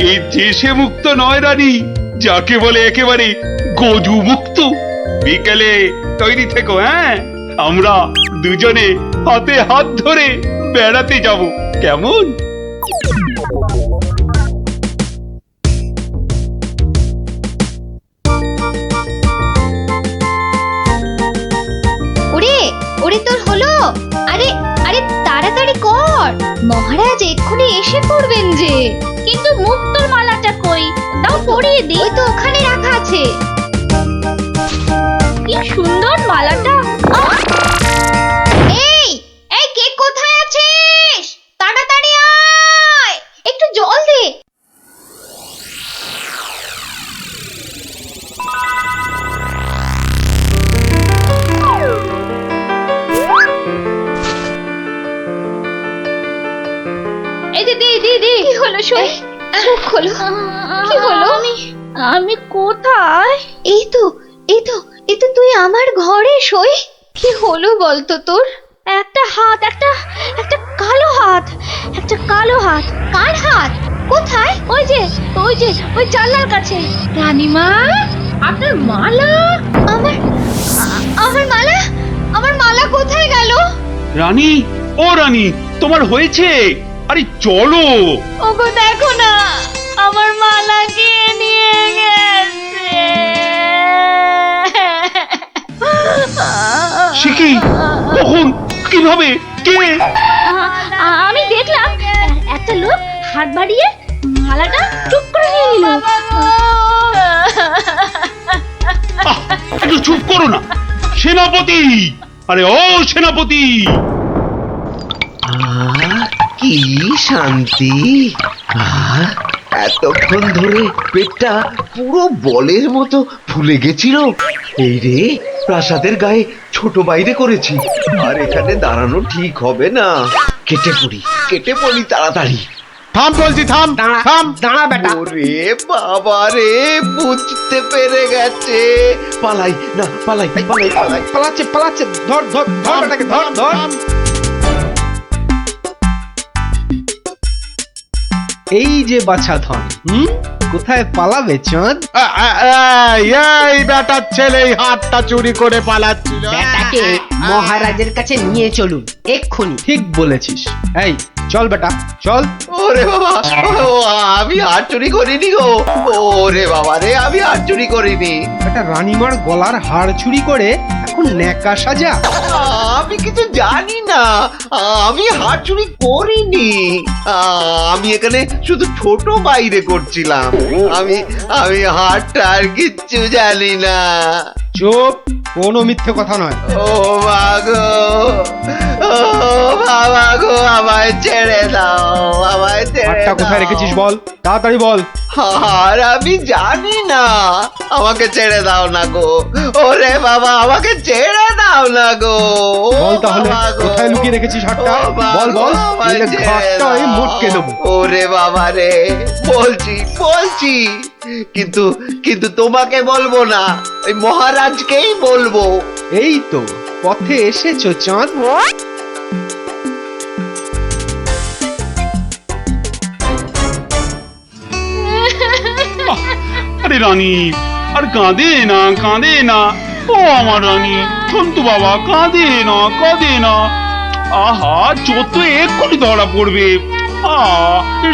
এই দেশে মুক্ত নয় রানী, যাকে বলে একেবারে গজু মুক্ত। বিকেলে তৈরি থেকো, হ্যাঁ? আমরা দুজনে হাতে হাত ধরে বেড়াতে যাব, কেমন? ওরে ওরে, তোর হলো? আরে আরে তাড়াতাড়ি কর, মহারাজ এক্ষুনি এসে পড়বেন যে। কিন্তু মুক্তোর মালাটা কই? দাও পরিয়ে দিই। ওই তো ওখানে রাখা আছে। কি সুন্দর মালাটা। এই এই, কে কোথায় আছিস? তাড়াতাড়ি আয়, একটু জল দে। এই যে দি। কি হলো সই? চোখ খোলো। কি হলো? আমি কোথায়? এই তো এই তো এই তো, তুই আমার ঘরে সই। কি হলো বলতো তোর? একটা হাত, একটা কালো হাত, একটা কালো হাত। কার হাত? কোথায়? ওই যে ওই জানলার কাছে। রানীমা, আপনার মালা। আমার মালা, আমার মালা কোথায় গেল? রানী, ও রানী, তোমার হয়েছে? আরে চলো। ওগো দেখো না, আমার মালা কে নিয়ে গেছে। সে কি? কখন? কিভাবে? কে? আমি দেখলাম একটা লোক হাত বাড়িয়ে মালাটা চুপ করে নিয়ে নিল। আহ, একটু চুপ করো না সেনাপতি। আরে ও সেনাপতি, কি শান্তি! এতক্ষণ ধরে পেটটা পুরো বলের মতো ফুলে গেছিল। এই রে, প্রাসাদের গায়ে ছোট বাইরে করেছি, আর এখানে দাঁড়ানো ঠিক হবে না। কেটে পড়ি তাড়াতাড়ি। থাম বলছি, থাম থাম। দাঁড়া বেটা। ওরে বাবা রে, বুঝতে পেরে গেছে। পালাই না, পালাই। পালাচ্ছে। ধর বেটাকে, ধর। এই যে বাছা ধন, কোথায় পালাবে চাঁদ? এই বেটার ছেলে হাতটা চুরি করে পালাচ্ছিল। বেটাকে মহারাজের কাছে নিয়ে চলুন এক্ষুনি। ঠিক বলেছিস। এই চল বেটা, চল। ওরে বাবা, আমি হাত চুরি করিনি গো। ওরে বাবা রে, আমি হাত চুরি করিনি। বেটা রানীমার গলার হাড় চুরি করে এখন ন্যাকা সাজা। আমি কিছু জানি না, আমি হাত চুরি করিনি। আমি এখানে শুধু ছোট বাইরে করছিলাম। আমি হাতটা আর কিচ্ছু জানি না। চুপ, কোনো মিথ্যে কথা নয়। ও মাগো, ও বাবা গো, আমায় ছেড়ে দাও, আমায় ছেড়ে হাড়টা কোথায় দাও। রেখেছিস বল, তাড়াতাড়ি বল। আর আমি জানি না, আমাকে ছেড়ে দাও না গো। ওরে বাবা, আমাকে ছেড়ে দাও না গো। বল তাহলে, বাবা গো। কোথায় লুকিয়ে রেখেছিস হাড়টা? ও বাবা বল গো, বল, আমায় নইলে ছেড়ে ঘাটটা আমি দাও। মোটকে দেবো। ওরে বাবা রে, বলছি, কিন্তু তোমাকে বলবো না, ওই মহারাজকেই বলবো। এই তো পথে এসেছো চাঁদ। আরে রানী, আর কাঁদে না। ও আমার রানী, সন্তু বাবা, কাঁদে না। আহা, চোদ্দ এক্ষুনি ধরা পড়বে।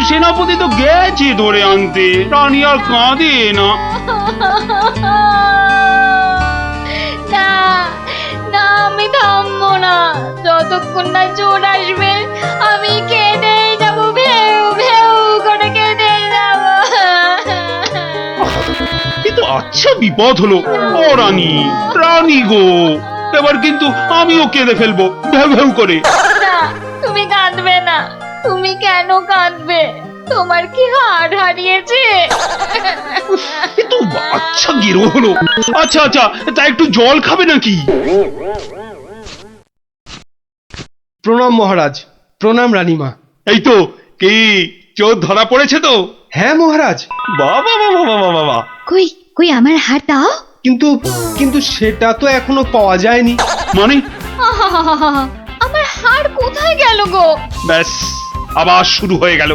সেনাপতি তো গেছে ধরে আনতে। রানী আর কাঁদে না। না, আমি থামবো না যতক্ষণ না চোর আসবে। আমি কেঁদেই যাবো, ভেউ করে কেঁদে যাবো। কিন্তু আচ্ছা বিপদ হলো। ও রানী গো, এবার কিন্তু আমিও কেঁদে ফেলবো ভেউ করে। না, তুমি কাঁদবে না। তুমি কেন কাঁদবে? তোমার কি হাড় হারিয়েছে? কিন্তু আচ্ছা গেরো হলো। আচ্ছা, তা একটু জল খাবে নাকি? প্রণাম মহারাজ, প্রণাম রানীমা। এই তো, কি চোর ধরা পড়েছে তো? হ্যাঁ মহারাজ। বাবা। কই আমার হাত দাও। কিন্তু সেটা তো এখনো পাওয়া যায়নি। মানে? আহাহাহা, আমার হাড় কোথায় গেল গো? ব্যাস, আবার শুরু হয়ে গেল।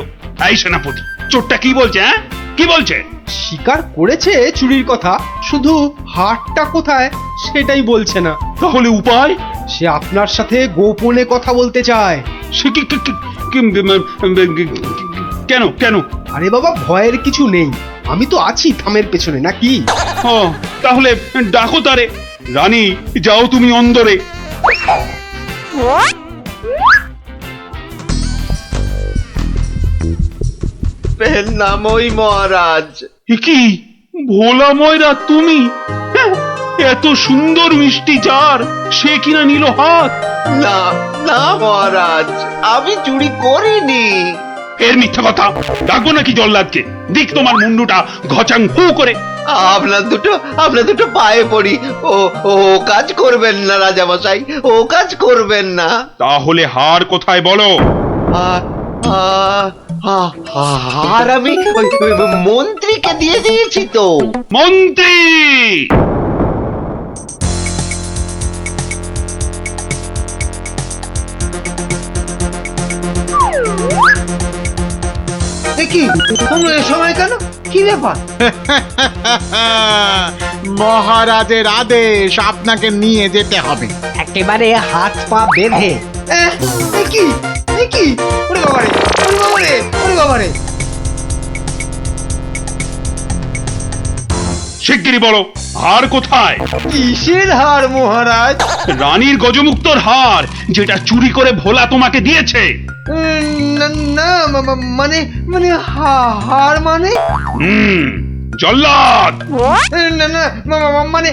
এই সেনাপতি, চোরটা কি বলছে? হ্যাঁ, কি বলছে? স্বীকার করেছে চুরির কথা, শুধু হারটা কোথায় সেটাই বলছে না। তাহলে উপায়? সে আপনার সাথে গোপনে কথা বলতে চায়। সে কেন কেন? আরে বাবা, ভয়ের কিছু নেই, আমি তো আছি থামের পেছনে, নাকি? ও, তাহলে ডাকো তারে। রানী, যাও তুমি অন্দরে। এর নাম ওই মহারাজ। এ কি ভোলা ময়রা তুমি? হ্যাঁ, এত সুন্দর মিষ্টি চার সে কিনা নিল হাত। না না মহারাজ, আমি চুরি করিনি। এর মিথ্যা কথা। ডাকবো নাকি জল্লাদকে? দিক তোমার মুন্ডুটা ঘচাং ফু করে। আপনার দুটো পায়ে পড়ি। ও ও কাজ করবেন না রাজামশাই, ও কাজ করবেন না। তাহলে হার কোথায় বলো? আর আমি ওই মন্ত্রীকে দিয়ে দিয়েছি তো। মন্ত্রী! কি তোমরা এ সময় কেন? কি ব্যাপার? মহারাজের আদেশ, আপনাকে নিয়ে যেতে হবে। একেবারে হাত পা বেঁধে। কি কি? ওরে বাবারে, ওরে বাবারে, ওরে বাবারে! শিগগিরই বলো, হার কোথায়? কিসের হার মহারাজ? রানীর গজমুক্তর হার, যেটা চুরি করে ভোলা তোমাকে দিয়েছে। না না, মানে মানে হার মানে? জল্লাদ! না না, মানে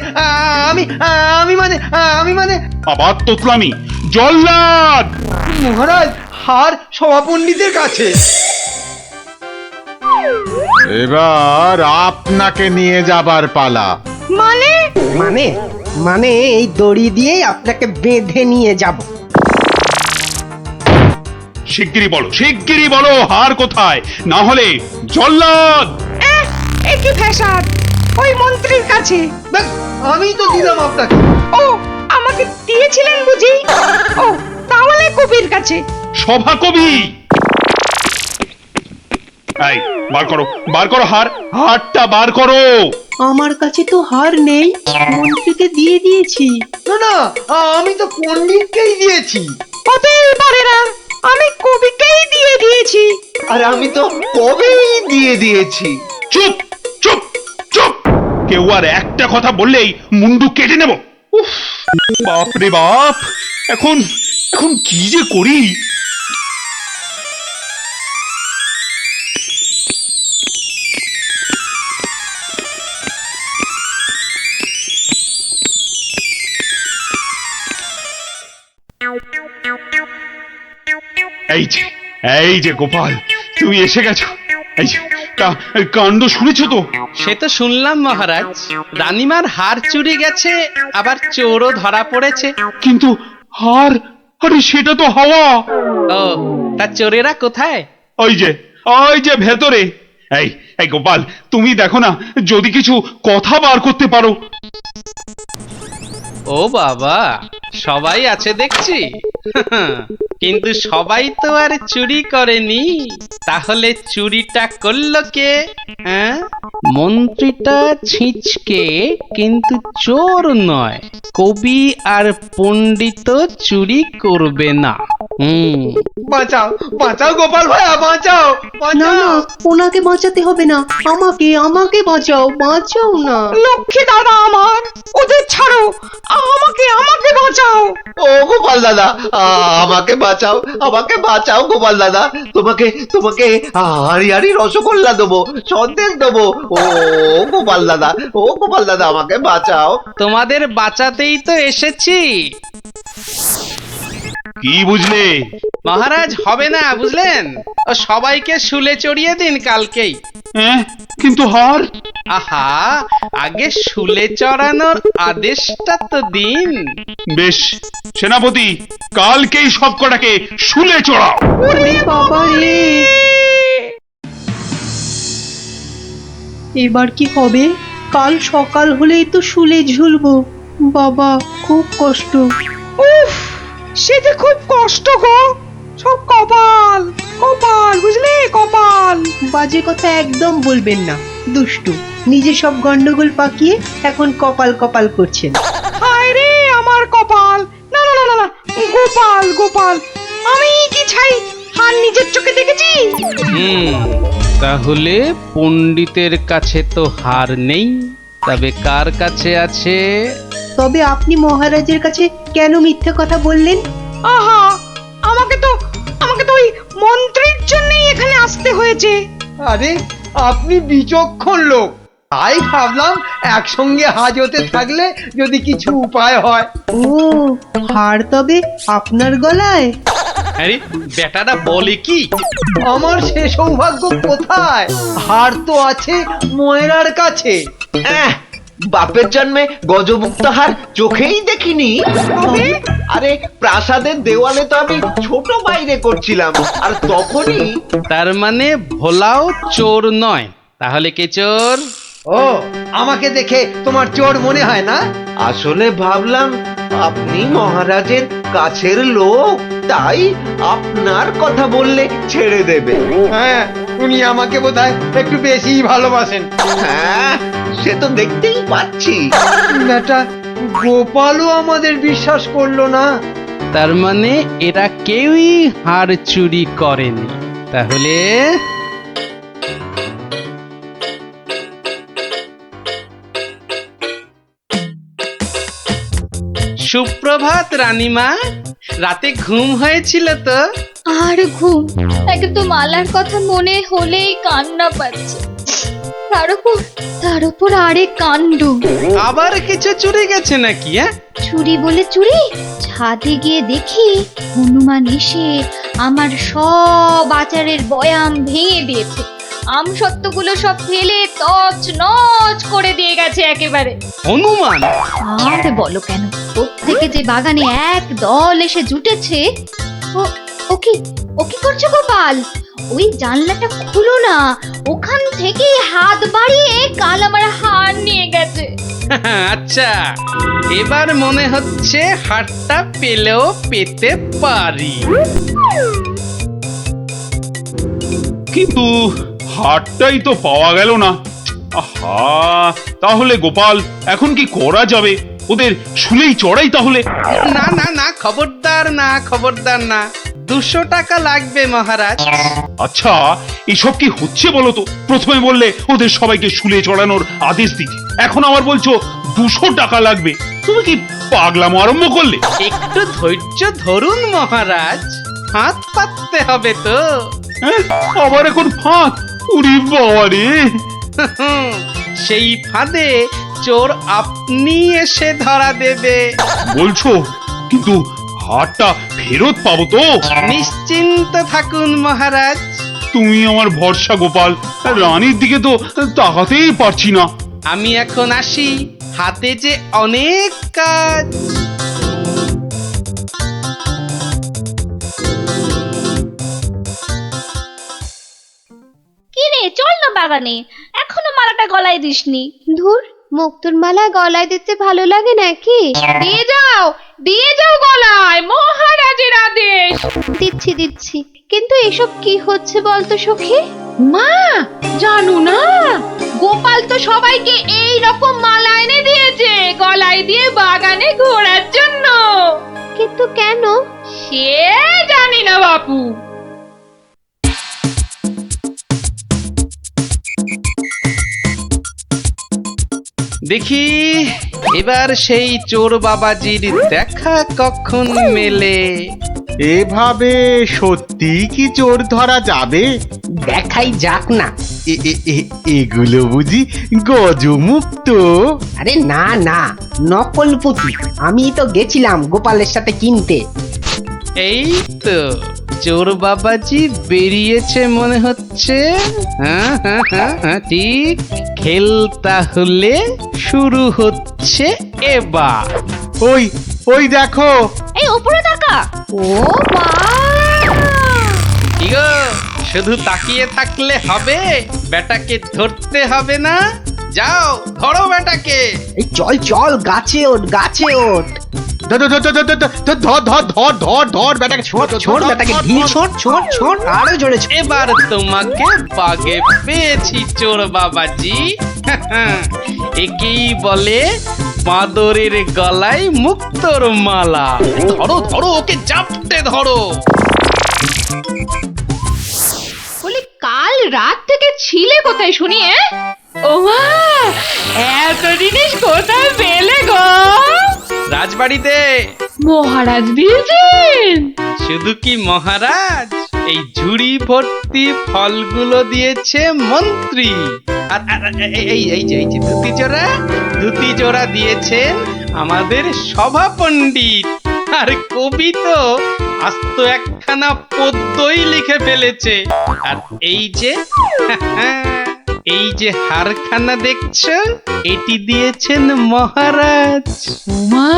আমি মানে আবার তোতলামি। জল্লাদ! মহারাজ, হার সভাপণ্ডিতের কাছে। এবার আপনাকে নিয়ে যাবার পালা। মানে মানে মানে এই দড়ি দিয়েই আপনাকে বেঁধে নিয়ে যাব। শিগগিরই বলো হার কোথায়, না হলে জল্লাদ! একই ফ্যাশন ওই মন্ত্রীর কাছে। আমি তো দিলাম আপনাকে। ও, আমাকে দিয়েছিলেন বুঝি? ও, তাহলে কবির কাছে। সভা কবি! এই, বার করো হারটা বার করো। আমার কাছে তো হার নেই, মন্ত্রীকে দিয়ে দিয়েছি। না না, আমি তো পণ্ডিতকেই দিয়েছি। হতেই পারে না, আমি কবিকেই দিয়ে দিয়েছি। আর আমি তো কবেই দিয়ে দিয়েছি। চুপ চুপ চুপ! কেউ আর একটা কথা বললেই মুন্ডু কেটে নেব। উফ, বাপ রে বাপ! এখন কি যে করি! এই যে গোপাল, তুমি এসে গেছো। এই যে, কাণ্ড শুনেছো তো? সে তো শুনলাম মহারাজ, রানীমার হার চুরি গেছে, আবার চোরও ধরা পড়েছে। কিন্তু হার, আরে সেটা তো হাওয়া। ও, তা চোরেরা কোথায়? ওই যে ভেতরে। এই গোপাল, তুমি দেখো না যদি কিছু কথা বার করতে পারো। ও বাবা, সবাই আছে দেখছি। কিন্তু সবাই তো আর চুরি করেনি, তাহলে চুরিটা করলো কে? হ্যাঁ, মন্ত্রীটা ছিঁচকে, কিন্তু চোর নয়। কবি আর পণ্ডিত চুরি করবে না। বাঁচাও বাঁচাও গোপাল ভাইয়া, বাঁচাও না না, ওনাকে বাঁচাতে হবে না, আমাকে বাঁচাও, বাঁচাও না। লক্ষ্মী দাদা আমার, ওদের ছাড়ো, আমাকে বাঁচাও। ও গোপাল দাদা, আমাকে বাঁচাও গোপাল দাদা। তোমাকে হারি রসগোল্লা দেবো, সন্দেশ দেবো। ও গোপাল দাদা, আমাকে বাঁচাও। তোমাদের বাঁচাতেই তো এসেছি। কি বুঝলে? মহারাজ, হবে না বুঝলেন, ও সবাইকে শুলে চড়িয়ে দিন কালকেই। হ্যাঁ, কিন্তু হার? আহা, আগে শুলে চড়ানোর আদেশটা তো দিন। বেশ, সেনাপতি, কালকেই সব কটাকে শুলে চড়াও। ওরে বাবা রে, এবার কি হবে? কাল সকাল হলেই তো শুলে ঝুলবো। বাবা, খুব কষ্ট। উফ, সে যে খুব কষ্ট গো। সব কপাল, বুঝলি, কপাল। গোপাল। বাজে কথা একদম বলবেন না, দুষ্টু। নিজে সব গন্ডগোল পাকিয়ে এখন কপাল কপাল করছেন। হায় রে আমার কপাল। না না না না না, গোপাল গোপাল, আমি কি ছাই হার নিজের চোখে দেখেছি? তাহলে পণ্ডিতের কাছে তো হার নেই, তবে কার কাছে আছে? তবে আপনি মহারাজের কাছে কেন মিথ্যে কথা বললেন? আহা, আমাকে তো ওই মন্ত্রীর জন্যই এখানে আসতে হয়েছে। আরে আপনি বিচক্ষণ লোক, তাই ভাবলাম একসঙ্গে হাজতে থাকলে যদি কিছু উপায় হয়। ও, হার তবে আপনার গলায়? আরে বেটাটা বলে কি? আমার সে সৌভাগ্য কোথায়? হার তো আছে ময়রার কাছে। বাপের জন্মে গজমুক্ত হার চোখেই দেখিনি। আরে প্রাসাদের দেওয়ালে তো আমি ছোট বাইরে করছিলাম, আর তখনই। তার মানে ভোলাও চোর নয়, তাহলে কে চোর? ও, আমাকে দেখে তোমার চোর মনে হয় না? আসলে ভাবলাম আপনি মহারাজের কাছের লোক, তাই আপনার কথা বললে ছেড়ে দেবে। হ্যাঁ, উনি আমাকে বোধহয় একটু বেশিই ভালোবাসেন। হ্যাঁ, সে তো দেখতেই পাচ্ছি। বেটা গোপালও আমাদের বিশ্বাস করলো না। তার মানে এরা কেউই হার চুরি করেনি। তাহলে সুপ্রভাত রানীমা, রাতে ঘুম হয়েছিল তো? আর ঘুম, একে তো মালার কথা মনে হলেই কান্না পাচ্ছে। তার উপর আরেক কাণ্ড। আবার কিছু চুরি গেছে নাকি? চুরি বলে চুরি, ছাদে গিয়ে দেখি হনুমান এসে আমার সব আচারের বয়াম ভেঙে দিয়েছে। আমসত্ত্বগুলো সব ফেলে তছ নছ করে দিয়ে গেছে একেবারে। হনুমান? আর বলো কেন, প্রত্যেকে যে বাগানে এক দল এসে জুটেছে। ও কি করছো গোপাল? ওই জানলাটা খুলো না, ওখান থেকে হাত বাড়িয়ে কাল আমার হার নিয়ে গেছে। আচ্ছা, এবার মনে হচ্ছে হারটা পেলেও পেতে পারি। কিন্তু হারটাই তো পাওয়া গেল না। আহা, তাহলে গোপাল এখন কি করা যাবে? ওদের শুলেই চড়াই তাহলে। না না না, খবরদার না, খবরদার না। 200 টাকা লাগবে মহারাজ। আচ্ছা, এসব কি হচ্ছে বলো তো? প্রথমে বললে ওদের সবাইকে শুলে চড়ানোর আদেশ দিতে, এখন আবার বলছো 200 টাকা লাগবে। তুমি কি পাগলামো আরম্ভ করলে? একটু ধৈর্য ধরুন মহারাজ, হাত পাততে হবে তো। হ্যাঁ, আবার এখন ফাঁক? উরি বাবা রে! সেই ফাঁদে চোর আপনি এসে ধরা দেবে। বলছো, কিন্তু হারটা ফেরত পাবো তো? নিশ্চিন্ত থাকুন মহারাজ। তুমি আমার ভরসা গোপাল, রানীর দিকে তো তাকাতেই পারছি না। আমি এখন আসি, হাতে যে অনেক কাজ। কি রে, চল না বাগানে, এখনো মালাটা গলায় দিসনি। ধুর, মুক্তোর মালা গলায় দিতে ভালো লাগে নাকি? দিয়ে যাও গলায়, মহারাজের আদেশ। দিচ্ছি, কিন্তু এসব কি হচ্ছে বলতো সখী? মা, জানো না, গোপাল তো সবাইকে এই রকম মালা এনে দিয়েছে গলায় দিয়ে বাগানে ঘোরার জন্য। কিন্তু কেন? সে জানি না বাপু। দেখি এবার সেই চোর বাবাজির দেখা কখন মেলে। এভাবে সত্যি কি চোর ধরা যাবে? দেখাই যাক না। এগুলো বুঝি গজমুক্ত? আরে না না, নকল পুঁতি। আমি তো গেছিলাম গোপালের সাথে কিনতে। এই তো চোর বাবাজি বেরিয়েছে মনে হচ্ছে। হ্যাঁ, ঠিক। খেল তাহলে শুরু হচ্ছে এবার। ওই দেখো। এই উপরে তাকা। ও মা! কি গো, শুধু তাকিয়ে থাকলে হবে? বেটাকে ধরতে হবে না? যাও ধরো বেটাকে। এই চল চল, গাছে ওঠ, গাছে ওঠ। ধর ধর ধর ধর ধর ধর ধর ধর ধর বেটাকে ছোট ছোট বেটাকে ঢিল ছোট ছোট ছোট আরো জোরে ছোট। এবার তোমাকে বাগে পেয়েছি চোর বাবাজি। একেই বলে বাঁদরের গলায় মুক্তোর মালা। ধরো ধরো ওকে জাপটে ধরো। বলি কাল রাত থেকে ছিলে কোথায় শুনি? ও মা, এত জিনিস কোথায় পেলে গো? রাজবাড়িতে। মহারাজ দিয়েছেন? শুধু কি মহারাজ, এই ঝুড়ি ভর্তি ফলগুলো দিয়েছে মন্ত্রী। আর এই যে ধুতি জোড়া দিয়েছেন আমাদের সভা পণ্ডিত। আর কবি তো আস্ত একখানা পদ্যই লিখে ফেলেছে। আর এই যে হারখানা দেখছো, এটি দিয়েছেন মহারাজ। মা,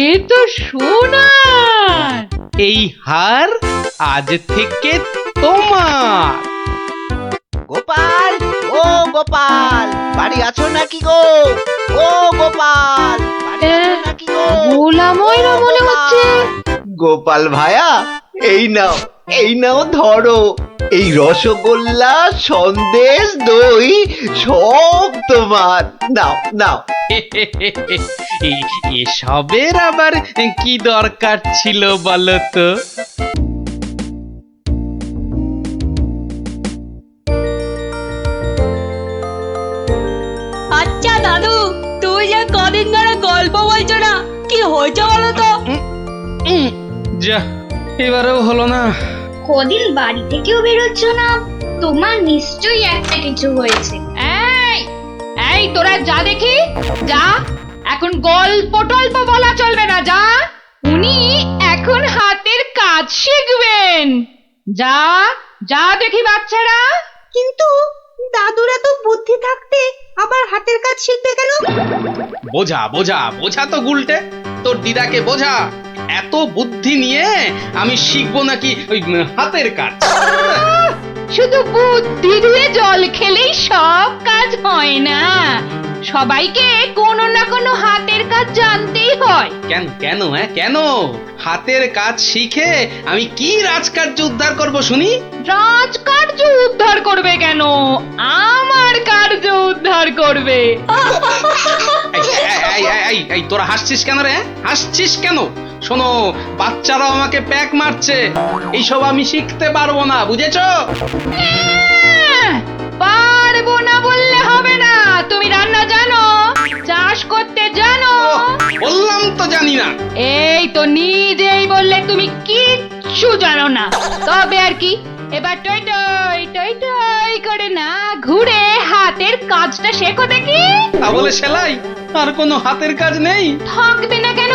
এ তো সোনার। এই হার আজ থেকে তোমার। গোপাল, ও গোপাল, বাড়ি আছো নাকি গো? ও গোপাল, বাড়ি আছো নাকি গো? ভোলা ময়রা মনে হচ্ছে। গোপাল ভায়া, এই নাও ধরো। এই রসগোল্লা, সন্দেশ, দই সব তোমার। নাও নাও। এসবের আবার কি দরকার ছিল বলো তো? আচ্ছা দাদু, তুই যে কদিন ধরে গল্প বলছো না, কি হয়েছে বলো তো? যা, এবারেও হলো না। কদিন বাড়ি থেকেও বেরোচ্ছ না, তোমার নিশ্চয়ই একটা কিছু হয়েছে। এই এই তোরা যা দেখি, যা। এখন গল্প টল্প বলা চলবে না, যা। উনি এখন হাতের কাজ শিখবেন। যা যা দেখি বাচ্চারা। কিন্তু দাদুরা তো বুদ্ধি থাকতে আবার হাতের কাজ শিখবে কেন? বোঝা বোঝা বোঝা তো গুলটে, তোর দিদাকে বোঝা। এত বুদ্ধি নিয়ে আমি শিখবো নাকি ওই হাতের কাজ? শুধু বুদ্ধি দিয়ে জল খেলেই সব কাজ হয় না, সবাইকে কোনো না কোনো হাতের কাজ জানতেই হয়। কেন হাতের কাজ শিখে আমি কি রাজকার্য উদ্ধার করব শুনি? রাজকার্য উদ্ধার করবে কেন, আমার কার্য উদ্ধার করবে। এই তোরা হাসছিস কেন রে? হাসছিস কেন? শোনো, বাচ্চারাও আমাকে প্যাক মারছে। এইসব আমি শিখতে পারবো না, বুঝেছো? পারবো না বললে হবে না। তুমি রান্না জানো, চাষ করতে জানো? বললাম তো জানি না। এই তো নিজেই বললে তুমি কিচ্ছু জানো না। তবে আর কি, এবার টই টই টই টই করে না ঘুরে হাতের কাজটা শেখো দেখি। তা বলে সেলাই? আর কোনো হাতের কাজ নেই? থাকবে না কেন,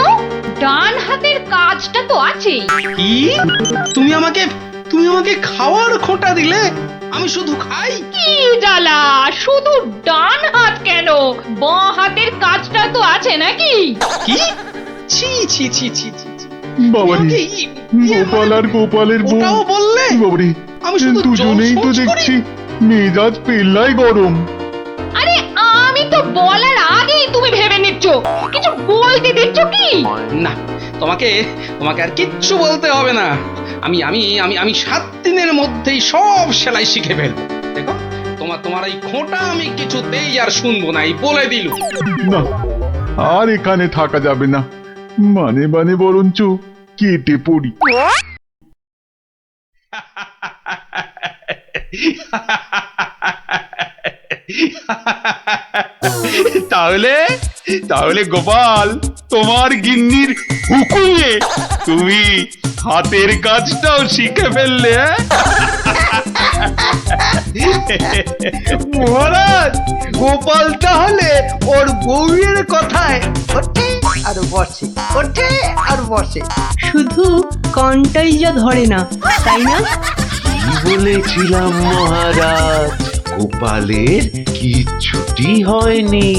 ডান হাতের কাজটা তো আছেই। কি? তুমি আমাকে খাওয়ার খোঁটা দিলে? আমি শুধু খাই? কি জ্বালা, শুধু ডান হাত কেন, বাঁ হাতের কাজটা তো আছে নাকি? কি? ছি ছি ছি ছি ছি ছি। বাবারে, গোপাল আর গোপালের বউ। ওটাও বললে? বাবারে, আমি শুধু দুজনেই তো জোর সোচ দেখছি মেজাজ পেল্লাই গরম। আরে আমি তো বলার আগেই তুমি ভেবে নিচ্ছ, কিছু বলতে দিচ্ছ কি? না, তোমাকে আর কিচ্ছু বলতে হবে না। আমি 7 দিনের মধ্যেই সব সেলাই শিখে ফেলবো। দেখো, তোমার এই খোঁটা আমি কিছুতেই আর শুনবো না, এই বলে দিলু। না, আর এখানে থাকা যাবে না, মানে বরঞ্চ কেটে পড়ি। তাহলে গোপাল, তোমার গিন্নির হুকুমে তুমি হাতের কাজটাও শিখে ফেললে? মহারাজ, গোপাল তাহলে ওর বউয়ের কথায় ওঠে আর বসে, ওঠে আর বসে। শুধু কনটাই যা ধরে না, তাই না? কি বলেছিলাম মহারাজ, গোপালের কিচ্ছুটি হয়নি।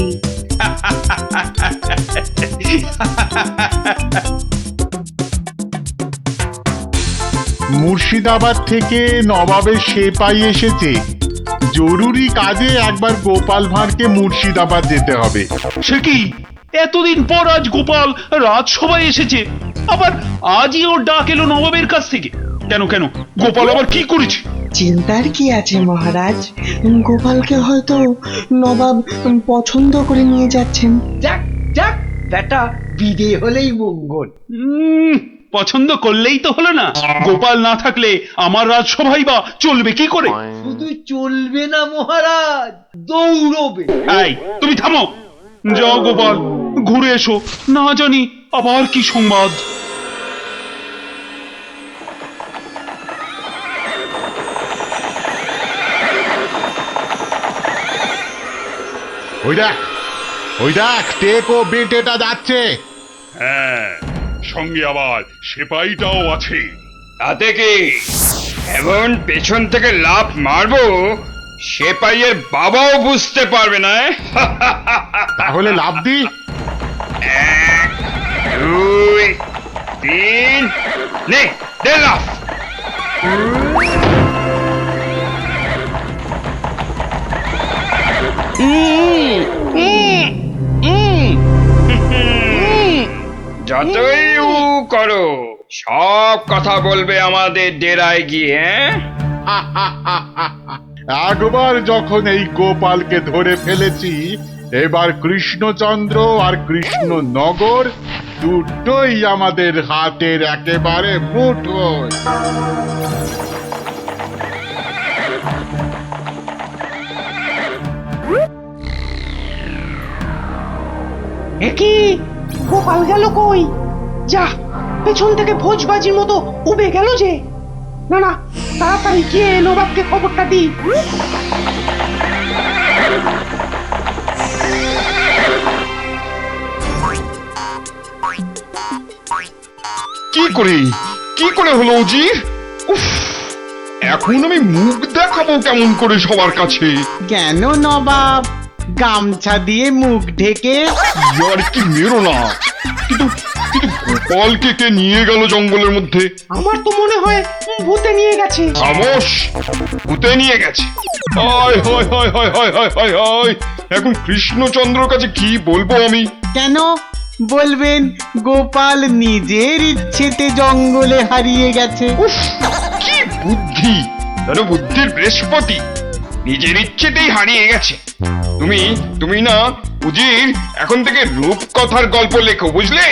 মুর্শিদাবাদ থেকে নবাবের সেপাই এসেছে, জরুরি কাজে একবার গোপাল ভাঁড়কে মুর্শিদাবাদ যেতে হবে। সে কি, এতদিন পর আজ গোপাল রাজসভায় এসেছে, আবার আজই ওর ডাক এলো নবাবের কাছ থেকে। কেন কেন গোপাল আবার কি করেছে? চিন্তার কি আছে মহারাজ, গোপালকে হয়তো নবাব পছন্দ করে নিয়ে যাচ্ছেন। যাক যাক, বেটা বিদে হলেই মঙ্গল। পছন্দ করলেই তো হলো না, গোপাল না থাকলে আমার রাজসভাই বা চলবে কি করে? শুধু চলবে না মহারাজ, দৌড়বে। এই তুমি থামো, যাও গোপাল ঘুরে এসো, না জানি আবার কি সংবাদ। ওই দেখ টেকো বেটেটা যাচ্ছে। হ্যাঁ, সঙ্গে আবার সেপাইটাও আছে। তাতে কি এমন পেছন থেকে লাফ মারবো সেপাইয়ের বাবাও বুঝতে পারবে না। তাহলে লাফ দি। 1 2 3 নে দে লাফ। যতই উ করো, সব কথা বলবে আমাদের ডেরায় গিয়ে। একবার যখন এই গোপালকে ধরে ফেলেছি, এবার কৃষ্ণচন্দ্র আর কৃষ্ণনগর দুটোই আমাদের হাতের একেবারে মুঠোয়। একি গোপাল গেল কই? যা, পেছন থেকে ভোজবাজির মতো উবে গেল যে। না না, তাড়াতাড়ি গিয়ে নবাবকে খবরটা দি। কি করে হলো উজির? উফ, এখন আমি মুখ দেখাবো কেমন করে সবার কাছে? কেন নবাব, গামছা দিয়ে মুখ ঢেকে? আর কি মেরো না, কিন্তু গোপালকে কে নিয়ে গেল জঙ্গলের মধ্যে? আমার তো মনে হয় ভূতে নিয়ে গেছে। খামোশ, ভূতে নিয়ে গেছে। হায় হায় হায় হায় হায় হায় হায় হায়, এখন কৃষ্ণচন্দ্রর কাছে কি বলবো আমি? কেন বলবেন গোপাল নিজের ইচ্ছেতে জঙ্গলে হারিয়ে গেছে? উফ, কি বুদ্ধি, যেন বুদ্ধির বৃহস্পতি, নিজের ইচ্ছেতেই হারিয়ে গেছে। তুমি না উজির, এখন থেকে রূপকথার গল্প লেখো, বুঝলে?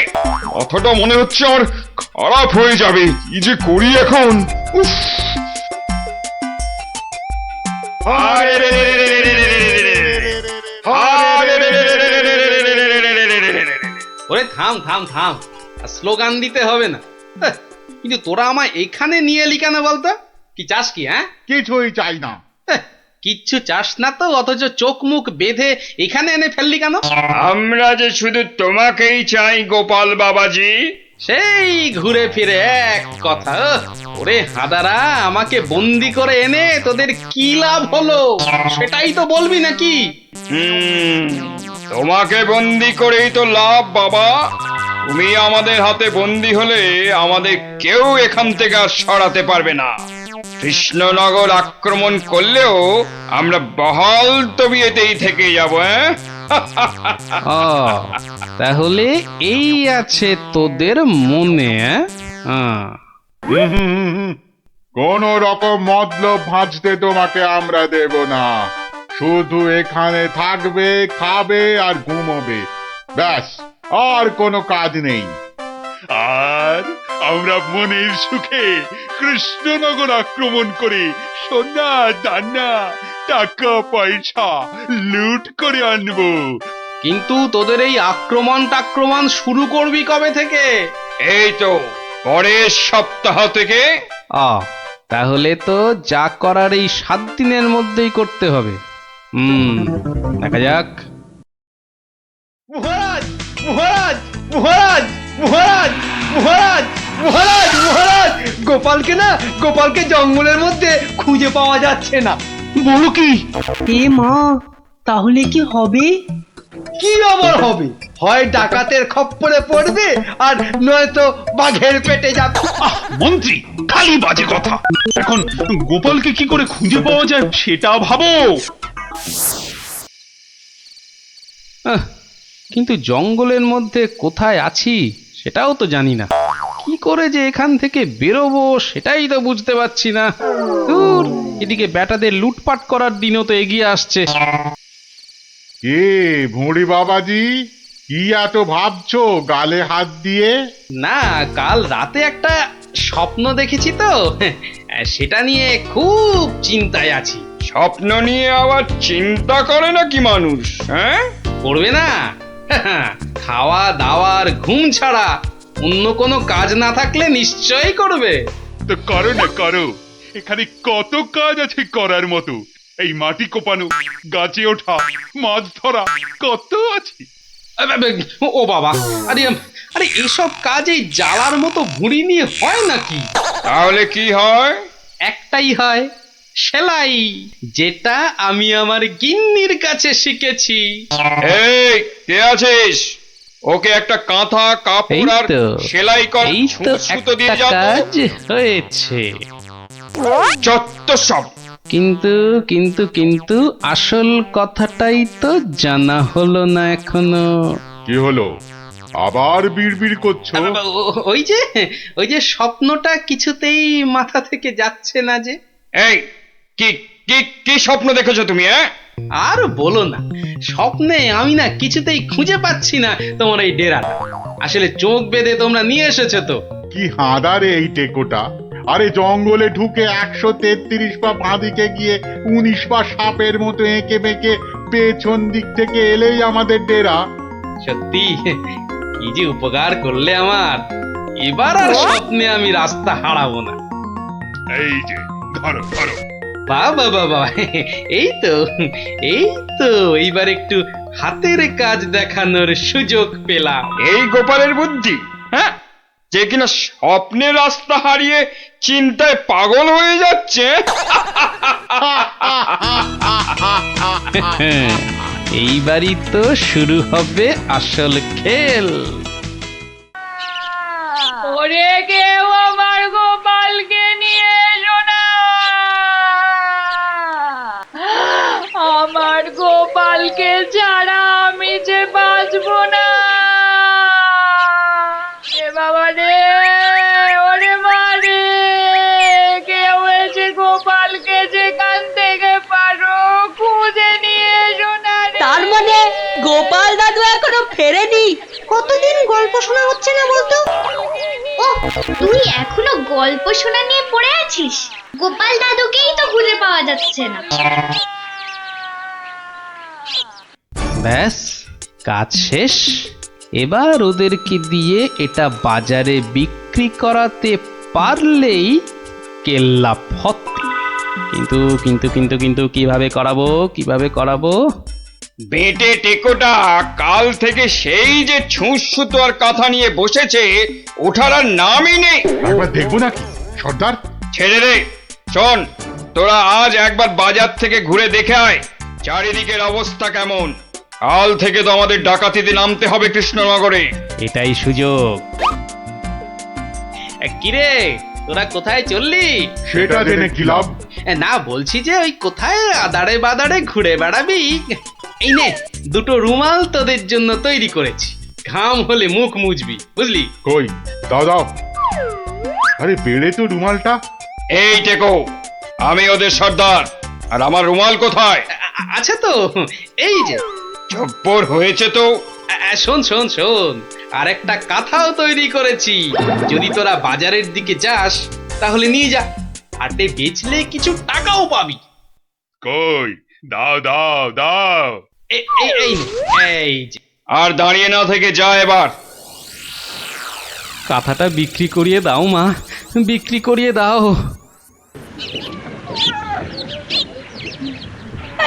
কথাটা মনে হচ্ছে আমার খারাপ হয়ে যাবে, কি যে করি এখন। উফ, ওরে থাম থাম থাম, আর স্লোগান দিতে হবে না। কিন্তু তোরা আমায় এখানে নিয়ে এলি কেন বলতো? কি চাস কি? হ্যাঁ, কিছুই চাই না। কিচ্ছু চাস না তো, অথচ চোখ মুখ বেঁধে এখানে এনে ফেললি কেন? আমরা যে শুধু তোমাকেই চাই গোপাল বাবাজি। সেই ঘুরে ফিরে এক কথা। ওরে হাদারা, আমাকে বন্দি করে এনে তোদের কি লাভ হলো সেটাই তো বলবি নাকি? তোমাকে বন্দি করেই তো লাভ বাবা। তুমি আমাদের হাতে বন্দি হলে আমাদের কেউ এখান থেকে আর সরাতে পারবে না। কৃষ্ণনগর আক্রমণ করলেও আমরা বহাল তবিয়েতেই থেকে যাব। তাহলে এই আছে তোদের মনে? কোন রকম মতলব ভাঁজতে তোমাকে আমরা দেব না। শুধু এখানে থাকবে, খাবে আর ঘুমোবে, ব্যাস, আর কোনো কাজ নেই। আর আমরা মনের সুখে কৃষ্ণনগর আক্রমণ করে সোনা দানা টাকা পয়সা লুট করে আনবো। কিন্তু তোদের এই আক্রমণ শুরু করবি কবে থেকে? এই তো পরের সপ্তাহ থেকে। তাহলে তো যা করার এই 7 দিনের মধ্যেই করতে হবে। দেখা যাক। মহারাজ মহারাজ মহারাজ মহারাজ মহারাজ মহারাজ মহারাজ, গোপালকে জঙ্গলের মধ্যে খুঁজে পাওয়া যাচ্ছে না। বলো কি? এ মা, তাহলে কি হবে? কি আবার হবে? হয় ডাকাতের খপ্পরে পড়বে, আর নয়তো বাঘের পেটে যাবে। মন্ত্রী, খালি বাজে কথা। এখন গোপালকে কি করে খুঁজে পাওয়া যায় সেটা ভাবো। কিন্তু জঙ্গলের মধ্যে কোথায় আছি সেটাও তো জানি না। কি করে যে এখান থেকে বেরোবো সেটাই তো বুঝতে পারছি না। দূর, এদিকে ব্যাটাদের লুটপাট করার দিনও তো এগিয়ে আসছে। কে ভুঁড়ি বাবাজি, কি এত ভাবছো গালে হাত দিয়ে? না, কাল রাতে একটা স্বপ্ন দেখেছি তো, সেটা নিয়ে খুব চিন্তায় আছি। স্বপ্ন নিয়ে আবার চিন্তা করে নাকি মানুষ? হ্যাঁ, করবে না? খাওয়া দাওয়ার ঘুম ছাড়া অন্য কোনো কাজ না থাকলে নিশ্চয়ই করবে। তো করো না, করো। এখানে কত কাজ আছে করার মতো। এই মাটি কোপানো, গাছে ওঠা, মাছ ধরা, কত আছে। ও বাবা, আরে আরে এসব কাজ এই জ্বালার মতো ভুঁড়ি নিয়ে হয় নাকি? তাহলে কি হয়? একটাই হয়, সেলাই, যেটা আমি আমার গিন্নির কাছে শিখেছি। এই কে আছিস? ওকে একটা কাঁথা কাপড় আর সেলাই কর, সুতো দিয়ে যাও। কাজ হয়েছে। যত সব। কিন্তু কিন্তু কিন্তু আসল কথাটাই তো জানা হলো না এখনো। কি হলো? আবার বিড়বিড় করছো? ওই যে স্বপ্নটা কিছুতেই মাথা থেকে যাচ্ছে না যে। এই কি কি কি স্বপ্ন দেখেছো তুমি? আর বলো না, স্বপ্নে আমি না কিছুতেই খুঁজে পাচ্ছি না তোমার এই ডেরাটা। আসলে চোখ বেঁধে তোমরা নিয়ে এসেছো তো। কি হাঁদারে এই টেকোটা! আরে জঙ্গলে ঢুকে 133 পা বাঁদিকে গিয়ে 19 পা সাপের মতো এঁকে বেঁকে পেছন দিক থেকে এলেই আমাদের ডেরা। সত্যি কি যে উপকার করলে আমার। এবার আর স্বপ্নে আমি রাস্তা হারাবো না। এই যে ধরো ধরো। বাবা বাবা, এই তো এইবার একটু হাতের কাজ দেখানোর সুযোগ পেলাম। এই গোপালের বুদ্ধি, হ্যাঁ, যে কিনা স্বপ্নের রাস্তা হারিয়ে চিন্তায় পাগল হয়ে যাচ্ছে। এইবারই তো শুরু হবে আসল খেল। ওরে কেউ আমার গোপালকে নিয়ে এসো না, আমার গোপালকে ছাড়া আমি যে বাঁচবো না। এ বাবা রে, ওরে মা রে, কেউ এসে গোপালকে যেখান থেকে পারো খুঁজে নিয়ে এসো না রে। তার মানে গোপাল দাদু এখনো ফেরেনি? কতদিন গল্প শোনা হচ্ছে না বলতো? ও, তুই এখনো গল্প শোনা নিয়ে পড়ে আছিস? গোপাল দাদুকেই তো খুঁজে পাওয়া যাচ্ছে না। ব্যাস, কাজ শেষ। এবার ওদেরকে দিয়ে এটা বাজারে বিক্রি করাতে পারলেই কেল্লা ফতে। কিন্তু কিন্তু কিন্তু কিন্তু কিভাবে করাবো? বেটে টেকোটা কাল থেকে সেই যে ছুঁচ সুতো আর কাঁথা নিয়ে বসেছে, ওঠার আর নামই নেই। একবার দেখবো নাকি সর্দার? ছেড়ে রে। শোন, তোরা আজ একবার বাজার থেকে ঘুরে দেখে আয় চারিদিকের অবস্থা কেমন। কাল থেকে তো আমাদের ডাকাতিতে নামতে হবে কৃষ্ণনগরে। এটাই সুযোগ। কিরে, তোরা কোথায় চললি? সেটা জেনে কি লাভ? না, বলছি যে ওই কোথায় আদারে বাদারে ঘুরে বেড়াবি। এই নে, দুটো রুমাল তোদের জন্য তৈরি করেছি। ঘাম হলে মুখ মুছবি, বুঝলি? কই দাও দাও। আরে বেড়ে তো রুমালটা। এই টেকো, আমি ওদের সর্দার, আর আমার রুমাল কোথায়? আচ্ছা তো, এই যে। জব্বর হয়েছে তো। শোন শোন শোন, আর একটা কাঁথাও তৈরি করেছি। যদি তোরা বাজারের দিকে যাস তাহলে নিয়ে যা, হাটে বেচলে কিছু টাকাও পাবি। কই দাও দাও দাও। এই যে। আর দাঁড়িয়ে না থেকে যা এবার। কাঁথাটা বিক্রি করিয়ে দাও মা, বিক্রি করিয়ে দাও।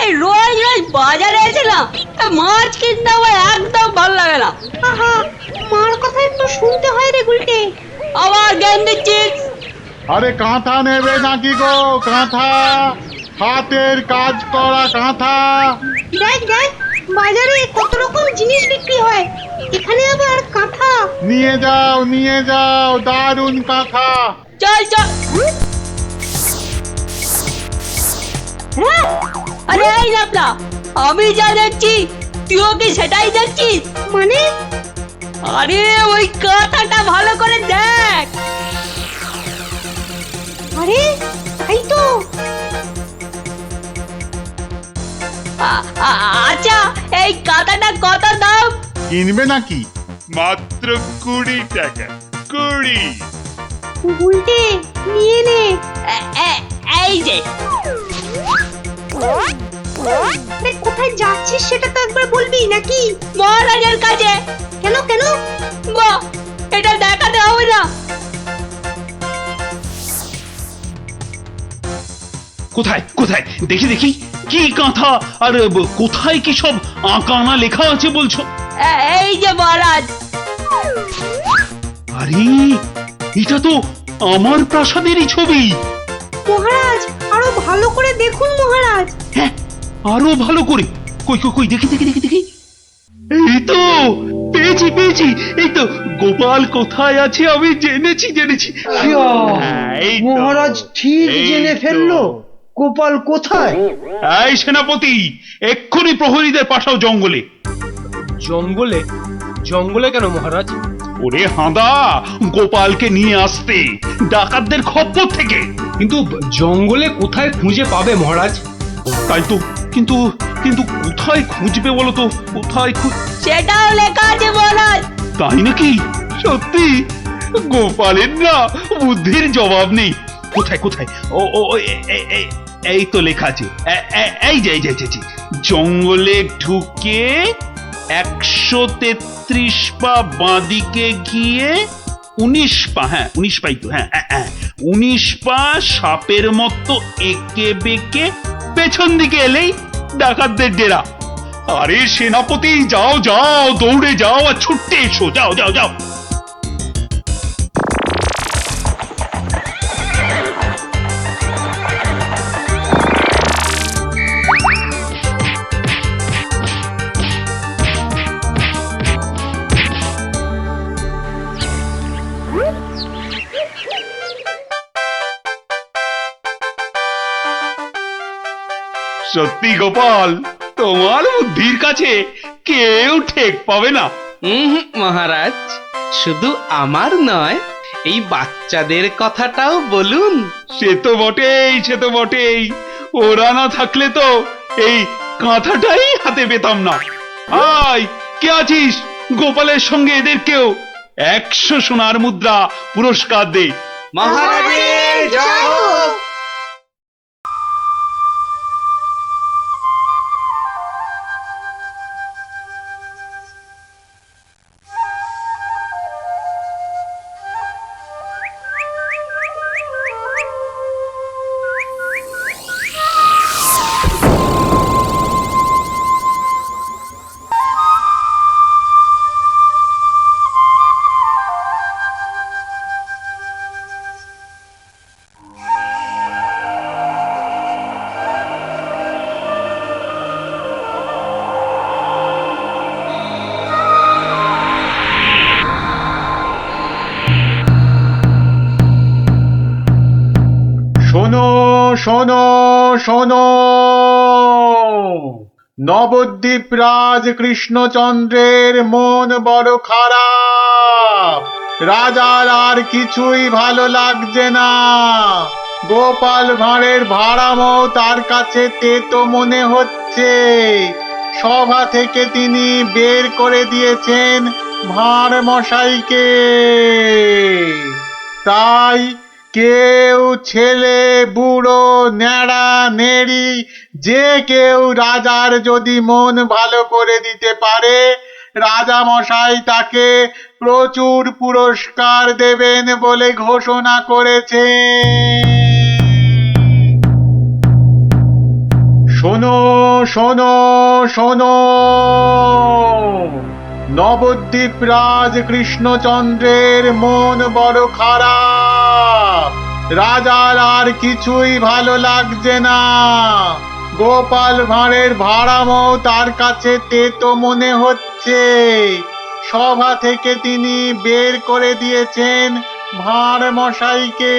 এই রোজ রোজ বাজারে এসে না মাছ কিনতে আমার একদম ভালো লাগে না। মার কথা একটু শুনতে হয় রে গুলটে। আবার জ্ঞান দিচ্ছিস? আরে কাঁথা নেবে নাকি গো? কাঁথা, হাতের কাজ করা কাঁথা। দেখ দেখ, বাজারে কত রকম জিনিস বিক্রি হয়, এখানে আবার কাঁথা। নিয়ে যাও, দারুণ কাঁথা। চল চল। আরে এই লাপলা, আমি যা দেখছি তুইও কি সেটাই দেখছিস? মানে আরে ওই কথাটা ভালো করে দেখ। আরে তাই তো। আচ্ছা এই কাঁথাটা কত দাম? কিনবে নাকি? মাত্র 20 টাকা, 20। উল্টে নিয়ে নে। এই যে আরে কোথায় যাচ্ছিস সেটা তো একবার বলবি নাকি? মহারাজের কাছে। কেন কেন? বাহ, এটা দেখাতে হবে না? কোথায় কোথায় দেখি দেখি, কি কাঁথা আর কোথায় কি সব আঁকানা লেখা আছে বলছো? এই যে মহারাজ। আরে এটা তো আমার প্রাসাদেরই ছবি। মহারাজ আরো ভালো করে দেখুন মহারাজ। হ্যাঁ, আরো ভালো করে। কই কই কই, দেখি দেখি দেখি দেখি। এই তো পেয়েছি পেয়েছি, এই তো গোপাল কোথায় আছে আমি জেনেছি জেনেছি। এই তো, মহারাজ ঠিক এই জেনে তো। ফেললো গোপাল কোথায়। এই সেনাপতি, এক্ষুনি প্রহরীদের পাঠাও জঙ্গলে। জঙ্গলে? জঙ্গলে কেন মহারাজ? ওরে হাঁদা, গোপালকে নিয়ে আসতে ডাকাতদের খপ্পর থেকে। কিন্তু জঙ্গলে কোথায় খুঁজে পাবে মহারাজ? তাই তো, কিন্তু কিন্তু কোথায় খুঁজবে বলো তো? কোথায় সেটাও লেখা আছে মহারাজ। তাই নাকি? সত্যি? গোপালের না বুদ্ধির জবাব নেই। কোথায় কোথায়? ও ও ও, এই তো লেখা আছে। এই যে এই যে এই যে, জঙ্গলে ঢুকে 133 পা বাঁদিকে গিয়ে 19 পা, হ্যাঁ 19 পাই তো, হ্যাঁ 19 পা সাপের মতো এঁকে বেঁকে পেছন দিকে এলেই ডাকাতদের ডেরা। আরে সেনাপতি, যাও যাও, দৌড়ে যাও আর ছুটতে এসো, যাও যাও যাও। সত্যি গোপাল, তোমার বুদ্ধির কাছে কেউ ঠেক পাবে না। মহারাজ, শুধু আমার নয়, এই বাচ্চাদের কথাটাও বলুন। সে তো বটেই, সে তো বটেই। ওরা না থাকলে তো এই কাঁথাটাই হাতে পেতাম না। আয়, কে আছিস? গোপালের সঙ্গে এদেরকেও 100 সোনার মুদ্রা পুরস্কার দে। মহারাজের জয় হোক। শোনো শোনো শোনো, নবদ্বীপ রাজ কৃষ্ণচন্দ্রের মন বড় খারাপ। রাজার আর কিছুই ভালো লাগছে না। গোপাল ভাঁড়ের ভাড়ামও তার কাছে তেতো মনে হচ্ছে। সভা থেকে তিনি বের করে দিয়েছেন ভাঁড় মশাইকে। তাই কেউ, ছেলে বুড়ো ন্যাড়া নেড়ি, যে কেউ রাজার যদি মন ভালো করে দিতে পারে, রাজা মশাই তাকে প্রচুর পুরস্কার দেবেন বলে ঘোষণা করেছে। শোনো শোনো শোনো, নবদ্বীপ রাজ কৃষ্ণচন্দ্রের মন বড় খারাপ। রাজার আর কিছুই ভালো লাগছে না। গোপাল ভাঁড়ের ভাড়ামও তার কাছে তেতো মনে হচ্ছে। সভা থেকে তিনি বের করে দিয়েছেন ভাঁড় মশাইকে।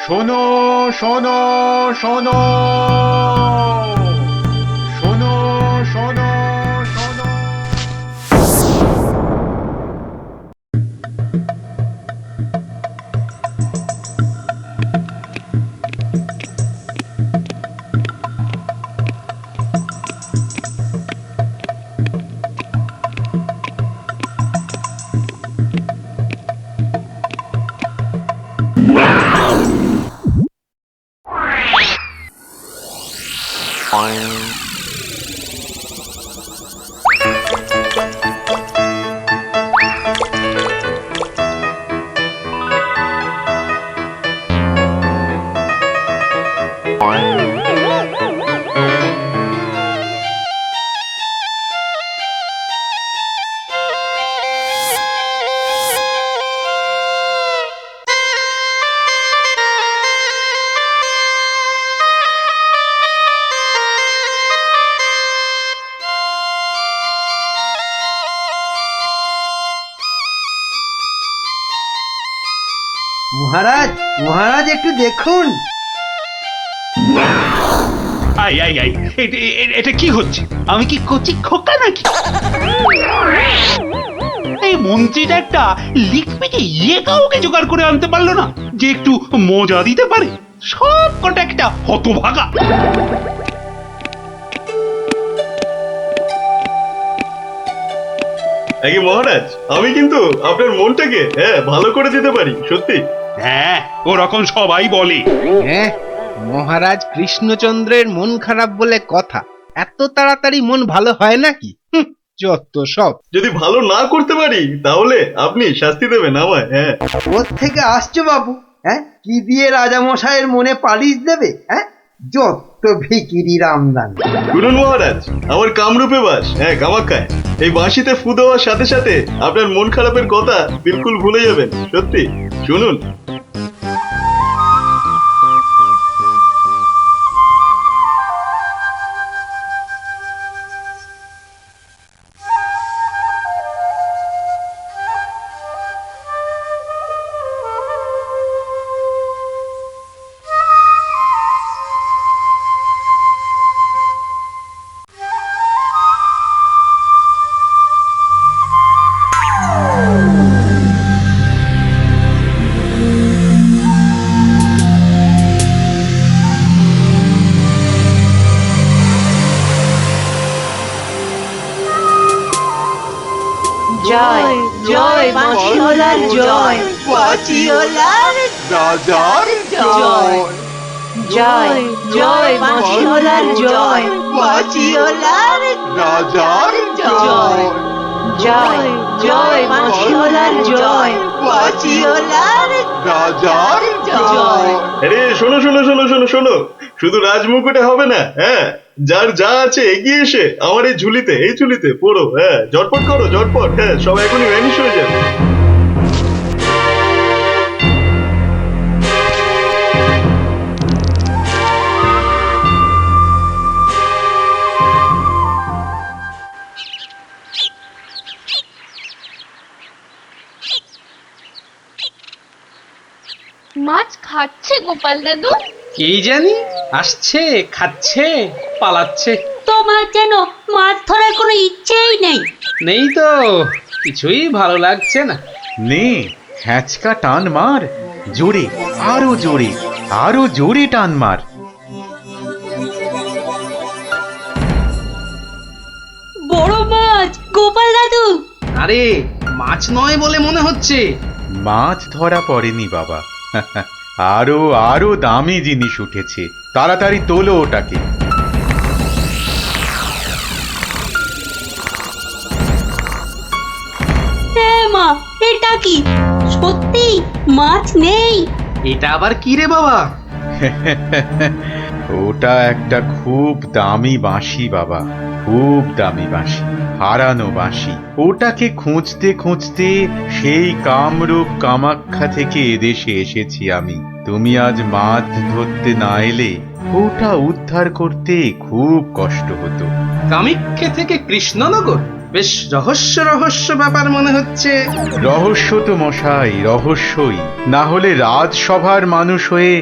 শোনো শোনো শোনো, শোনো মহারাজ মহারাজ একটু দেখুন। আই আই আই এটা কি হচ্ছে? আমি কি কচি খোকা নাকি? এই মন্ত্রীটা একটা লিখপিকে কাউকে জোগাড় করে আনতে পারলো না যে একটু মজা দিতে পারে। সব কটা একটা হতভাগা। আগে মহারাজ, আমি কিন্তু আপনার মনটাকে ভালো করে দিতে পারি, সত্যি। হ্যাঁ, ওরকম সবাই বলে। হ্যাঁ, মহারাজ কৃষ্ণচন্দ্রের মন খারাপ বলে কথা। এত তাড়াতাড়ি মন ভালো হয় নাকি? যত সব। যদি ভালো না করতে পারি তাহলে আপনি শাস্তি দেবেন আমায়। হ্যাঁ, কোত্থেকে আসছো বাবু? হ্যাঁ, কি দিয়ে রাজামশাইয়ের মনে পালিশ দেবে? হ্যাঁ, যত ভিকিরি রামদান। শুনুন মহারাজ, আমার কামরূপে বাস, কামাখ্যায়। এই বাঁশিতে ফু দেওয়ার সাথে সাথে আপনার মন খারাপের কথা বিলকুল ভুলে যাবেন। সত্যি, শুনুন। জয় জয় বাঁশিওয়ালার জয়, বাঁশিওয়ালার রাজার জয়। জয় জয় বাঁশিওয়ালার জয়, বাঁশিওয়ালার রাজার জয়। জয় জয় বাঁশিওয়ালার জয়, বাঁশিওয়ালার রাজার জয়। আরে শোনো শোনো শোনো শোনো শোনো, শুধু রাজমুকুটে হবে না। হ্যাঁ, যার যা আছে এগিয়ে এসে আমার এই ঝুলিতে পড়ো। হ্যাঁ, ঝটপট করো, ঝটপট। হ্যাঁ, সব এখনই ভ্যানিশ হয়ে যাবে। মাছ খাচ্ছে গোপাল দাদু? কি জানি, আসছে, খাচ্ছে, পালাচ্ছে। তোমার যেন মাছ ধরার কোনো ইচ্ছেই নেই। নেই তো, কিছুই ভালো লাগছে না। নে, হ্যাঁচকা টান মার, জোরে, আরো জোরে, আরো জোরে টান মার। বড় মাছ গোপাল দাদু। আরে মাছ নয় বলে মনে হচ্ছে। মাছ ধরা পড়েনি বাবা, আরো আরো দামি জিনিস উঠেছে। তাড়াতাড়ি তোলো ওটাকে। মা, এটা কি সত্যি মাছ নেই? এটা আবার কি রে বাবা? ওটা একটা খুব দামি বাঁশি বাবা, খুব দামি বাঁশি, হারানো বাঁশি। ওটাকে খুঁজতে খুঁজতে সেই কামরূপ কামাখ্যা থেকে এদেশে এসেছি আমি। তুমি আজ মাছ ধরতে না এলে ওটা উদ্ধার করতে খুব কষ্ট হতো। কামাখ্যা থেকে কৃষ্ণনগর? বেশ রহস্য রহস্য ব্যাপার মনে হচ্ছে। রহস্য তো মশাই, রহস্যই। না হলে রাজসভার মানুষ হয়ে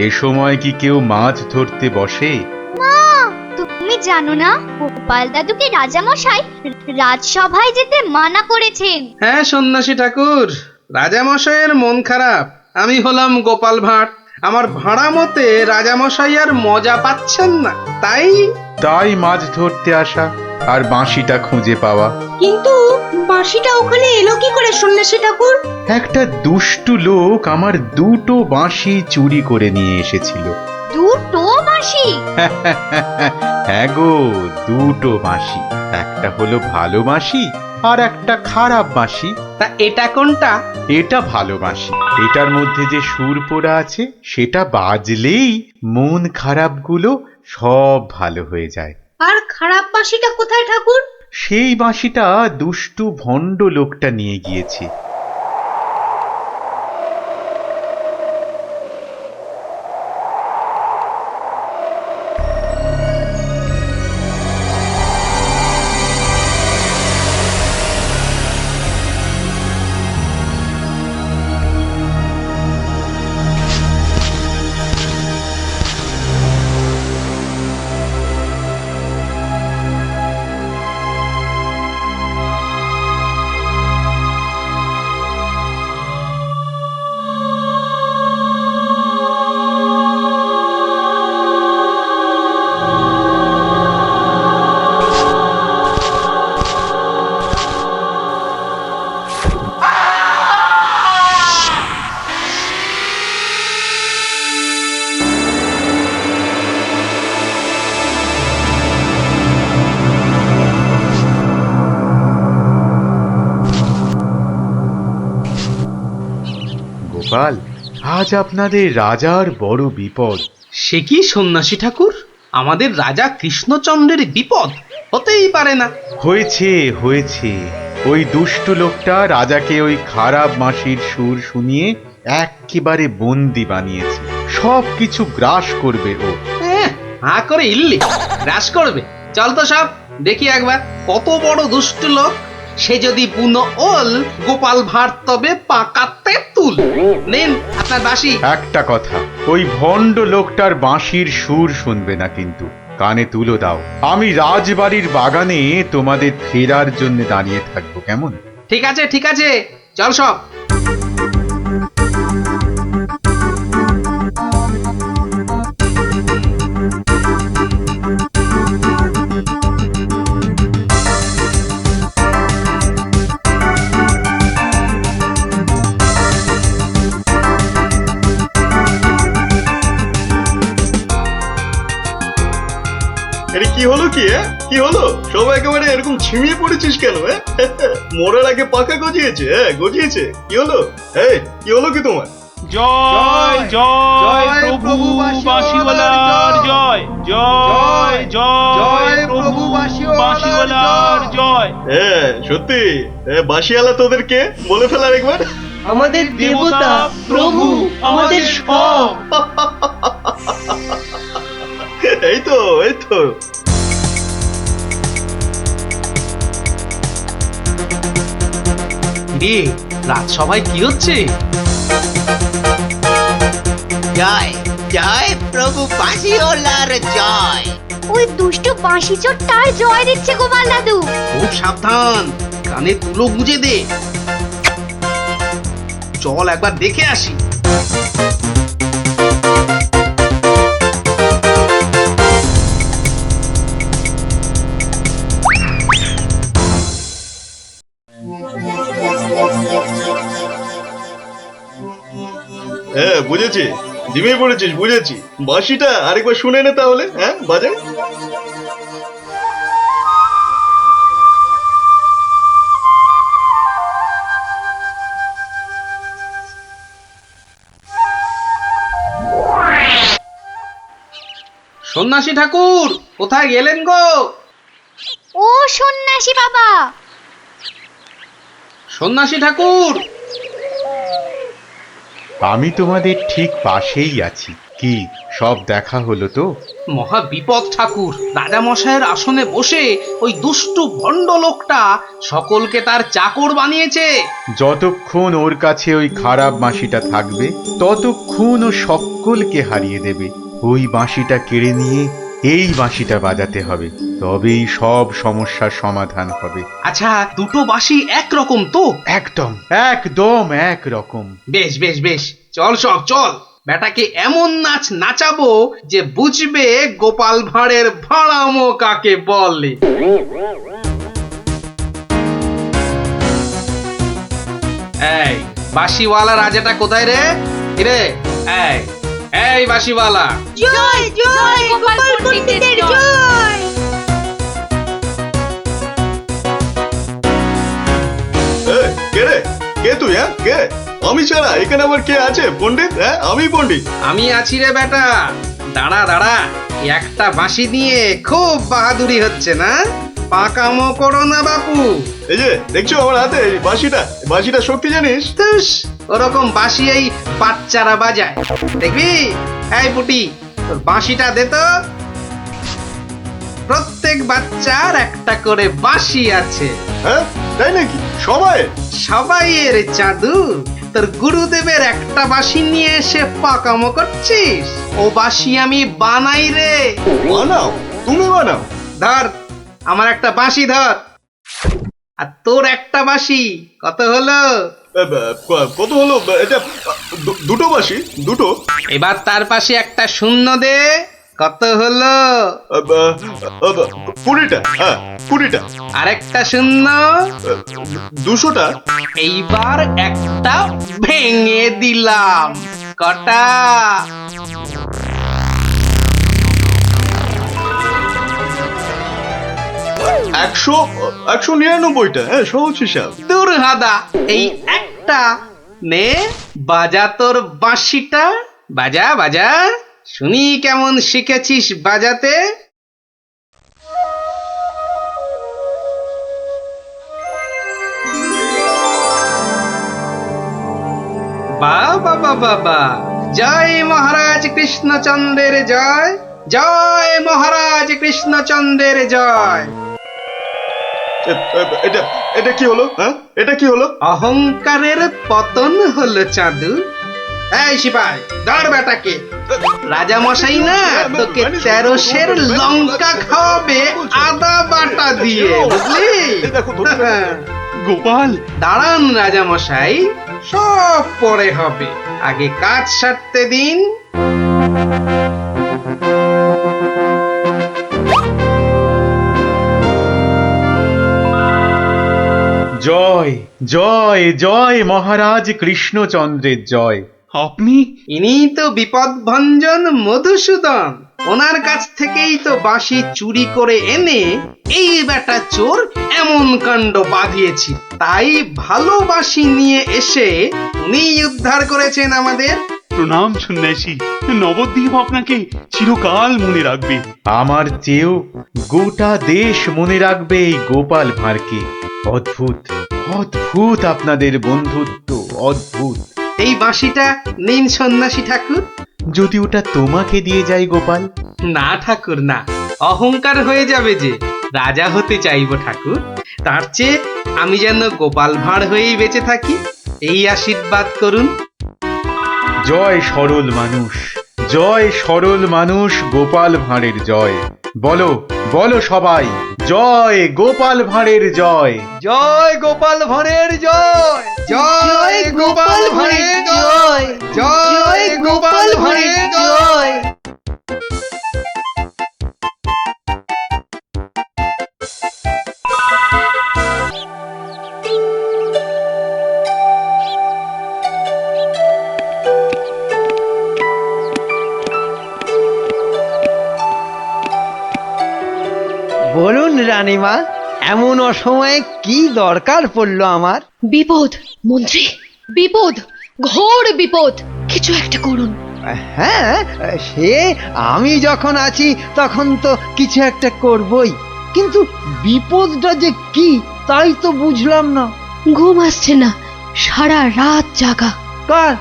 এ সময় কি কেউ মাছ ধরতে বসে? মা, তুমি জানো না গোপাল দাদুকে রাজামশাই রাজসভায় যেতে মানা করেছেন। হ্যাঁ সন্ন্যাসী ঠাকুর, রাজামশাইয়ের মন খারাপ। আমি হলাম গোপাল ভাঁড়। আমার ভাড়া মতে রাজামশাই আর মজা পাচ্ছেন না, তাই মাছ ধরতে আসা আর বাঁশিটা খুঁজে পাওয়া। কিন্তু বাঁশিটা ওখানে এলো কি করে সন্ন্যাসী ঠাকুর? একটা দুষ্টু লোক আমার দুটো বাঁশি চুরি করে নিয়ে এসেছিল। দুটো বাঁশি? হ্যাঁ গো, দুটো বাঁশি। একটা হলো ভালো বাঁশি আর একটা খারাপ বাঁশি। তা এটা কোনটা? এটা ভালো বাঁশি। এটার মধ্যে যে সুর পোড়া আছে সেটা বাজলেই মন খারাপগুলো সব ভালো হয়ে যায়। আর খারাপ বাঁশিটা কোথায় ঠাকুর? সেই বাঁশিটা দুষ্টু ভণ্ড লোকটা নিয়ে গিয়েছে। গোপাল, আজ আপনাদের রাজার বড় বিপদ। সে কি সন্ন্যাসী ঠাকুর? আমাদের রাজা কৃষ্ণচন্দ্রের বিপদ? হতেই পারে না। হয়েছে হয়েছে, ওই দুষ্ট লোকটা রাজাকে ওই খারাপ বাঁশির সুর শুনিয়ে একেবারে বন্দি বানিয়েছে। সব কিছু গ্রাস করবে ও। হা করে ইল্লি গ্রাস করবে? চল তো সব দেখি একবার, কত বড় দুষ্ট লোক। সে যদি বুনো ওল, গোপাল ভাঁড় তবে পাকাতে তুল। নিন আপনার বাঁশি। একটা কথা, ওই ভণ্ড লোকটার বাঁশির সুর শুনবে না কিন্তু। কানে তুলো দাও। আমি রাজবাড়ির বাগানে তোমাদের ফেরার জন্য দাঁড়িয়ে থাকবো, কেমন? ঠিক আছে ঠিক আছে, চল সব। আরে কি হলো কি? কি হলো? সব একেবারে এরকম ছিমিয়ে পড়েছিস কেন? মরার আগে পাকা গজিয়েছে? গজিয়েছে? কি হলো? কি হলো কি তোমার? জয় জয় প্রভু বাঁশিওয়ালার জয়, জয় জয় প্রভু বাঁশিওয়ালার জয়। সত্যি বাঁশিওয়ালা তোদের কে বলে ফেলার একবার? আমাদের দেবতা, প্রভু, আমাদের সব। এই তো এই তো। রাজসভায় কি হচ্ছে? জয় জয় প্রভু বাঁশিওয়ালার জয়। ওই দুষ্ট বাঁশি চোরটার জয় দিচ্ছে গোপাল দাদু। খুব সাবধান, কানে তুলো গুজে দে। চল একবার দেখে আসি। বুঝেছি, জিমে পড়েছিস, বুঝেছি। বাঁশিটা আরেকবার শুনে নে তাহলে। বাজে। সন্ন্যাসী ঠাকুর কোথায় গেলেন গো? ও সন্ন্যাসী বাবা! সন্ন্যাসী ঠাকুর! আমি তোমাদের ঠিক পাশেই আছি। কি সব দেখা হলো তো? মহা বিপদ ঠাকুর। রাজা মশাইয়ের আসনে বসে ওই দুষ্টু ভণ্ড লোকটা সকলকে তার চাকর বানিয়েছে। যতক্ষণ ওর কাছে ওই খারাপ বাঁশিটা থাকবে ততক্ষণ ও সকলকে হারিয়ে দেবে। ওই বাঁশিটা কেড়ে নিয়ে এই বাঁশিটা বাজাতে হবে, তবেই সব সমস্যার সমাধান হবে। আচ্ছা, দুটো বাঁশি একরকম তো? একদম একদম একরকম। বেশ বেশ বেশ, চল সব চল। বেটাকে এমন নাচ নাচাবো যে বুঝবে গোপাল ভাঁড়ের ভাড়ামো কাকে বলে। এই বাঁশিওয়ালা রাজাটা কোথায় রে? রে এই বাঁশিওয়ালা, জয় জয় গোপাল পণ্ডিতের জয়। কে রে? কে তুই? হ্যাঁ কে? আমি ছাড়া এখানে আবার কে আছে? পণ্ডিত? হ্যাঁ আমি পণ্ডিত। আমি আছি রে বেটা। দাঁড়া দাঁড়া, একটা বাঁশি দিয়ে খুব বাহাদুরি হচ্ছে না? পাকামো করো না বাপু। এই যে দেখছো আমার হাতে এই বাঁশিটা শক্তি জানিস? তুস, ওরকম বাঁশি এই বাচ্চারা বাজায়, দেখবি? এই পুটি, তোর বাঁশিটা দে তো। প্রত্যেক বাচ্চার একটা করে বাঁশি আছে। হ্যাঁ তাই নাকি? সবাইয়ের চাঁদু। তোর গুরুদেবের একটা বাঁশি নিয়ে এসে পাকামো করছিস? ও বাঁশি আমি বানাই রে। বানাও? তুমি বানাও? ধর, আমার একটা বাঁশি ধর, আর তোর একটা বাঁশি। কত হলো? কত হলো? এটা দুটো বাঁশি, দুটো। এবার তার পাশে একটা শূন্য দে। কত হলো? 20টা। হ্যাঁ 20টা। আরেকটা শূন্য। 200টা। এইবার একটা ভেঙে দিলাম। কটা? 199টা। হ্যাঁ সহজ হিসাব। দূর হাদা, এই একটা নে, বাজা তোর বাঁশিটা। বাজা বাজা, শুনি কেমন শিখেছিস বাজাতে। বাবা বাবা বা, জয় মহারাজ কৃষ্ণচন্দ্রের জয়, জয় মহারাজ কৃষ্ণচন্দ্রের জয়। এটা কি হলো? হ্যাঁ এটা কি হলো? অহংকারের পতন হলো চাঁদু। এই সিপাই, ধর বেটাকে। রাজা মশাই না তোকে 13 সের লঙ্কা খাওয়াবে আদা বাটা দিয়ে, বুঝলি? গোপাল, দাঁড়ান রাজা মশাই, সব পরে হবে, আগে কাজ সারতে দিন। জয় জয় জয় মহারাজ কৃষ্ণচন্দ্রের জয়। আপনি? ইনি তো বিপদ ভঞ্জন মধুসূদন। ওনার কাছ থেকেই তো বাঁশি চুরি করে এনে এই বেটা চোর এমন কাণ্ড বাঁধিয়েছি। তাই ভালো বাঁশি নিয়ে এসে উনি উদ্ধার করেছেন আমাদের। প্রণাম সন্ন্যাসী, নবদ্বীপ আপনাকে চিরকাল মনে রাখবে। আমার চেয়েও গোটা দেশ মনে রাখবে এই গোপাল ভাঁড়কে। অদ্ভুত অদ্ভুত আপনাদের বন্ধুত্ব, অদ্ভুত। এই বাঁশিটা নিন সন্ন্যাসী ঠাকুর। যদি ওটা তোমাকে দিয়ে যাই গোপাল? না ঠাকুর না, অহংকার হয়ে যাবে যে। রাজা হতে চাইবো ঠাকুর, তার চেয়ে আমি যেন গোপাল ভাঁড় হয়েই বেঁচে থাকি, এই আশীর্বাদ করুন। জয় সরল মানুষ, জয় সরল মানুষ, গোপাল ভাঁড়ের জয়। বলো বলো সবাই, জয় গোপাল ভাঁড়ের জয়। জয় গোপাল ভাঁড়ের জয়, জয় গোপাল ভাঁড়ের জয়, জয় গোপাল ভাঁড়ের জয়। বলুন রানীমা, এমন অসময়ে কি দরকার পড়লো আমার? বিপদ মন্ত্রী, বিপদ, ঘোর বিপদ, কিছু একটা করুন। হ্যাঁ, সে আমি যখন আছি তখন তো কিছু একটা করবই, কিন্তু বিপদটা যে কি তাই তো বুঝলাম না। ঘুম আসছে না, সারা রাত জাগা। কার?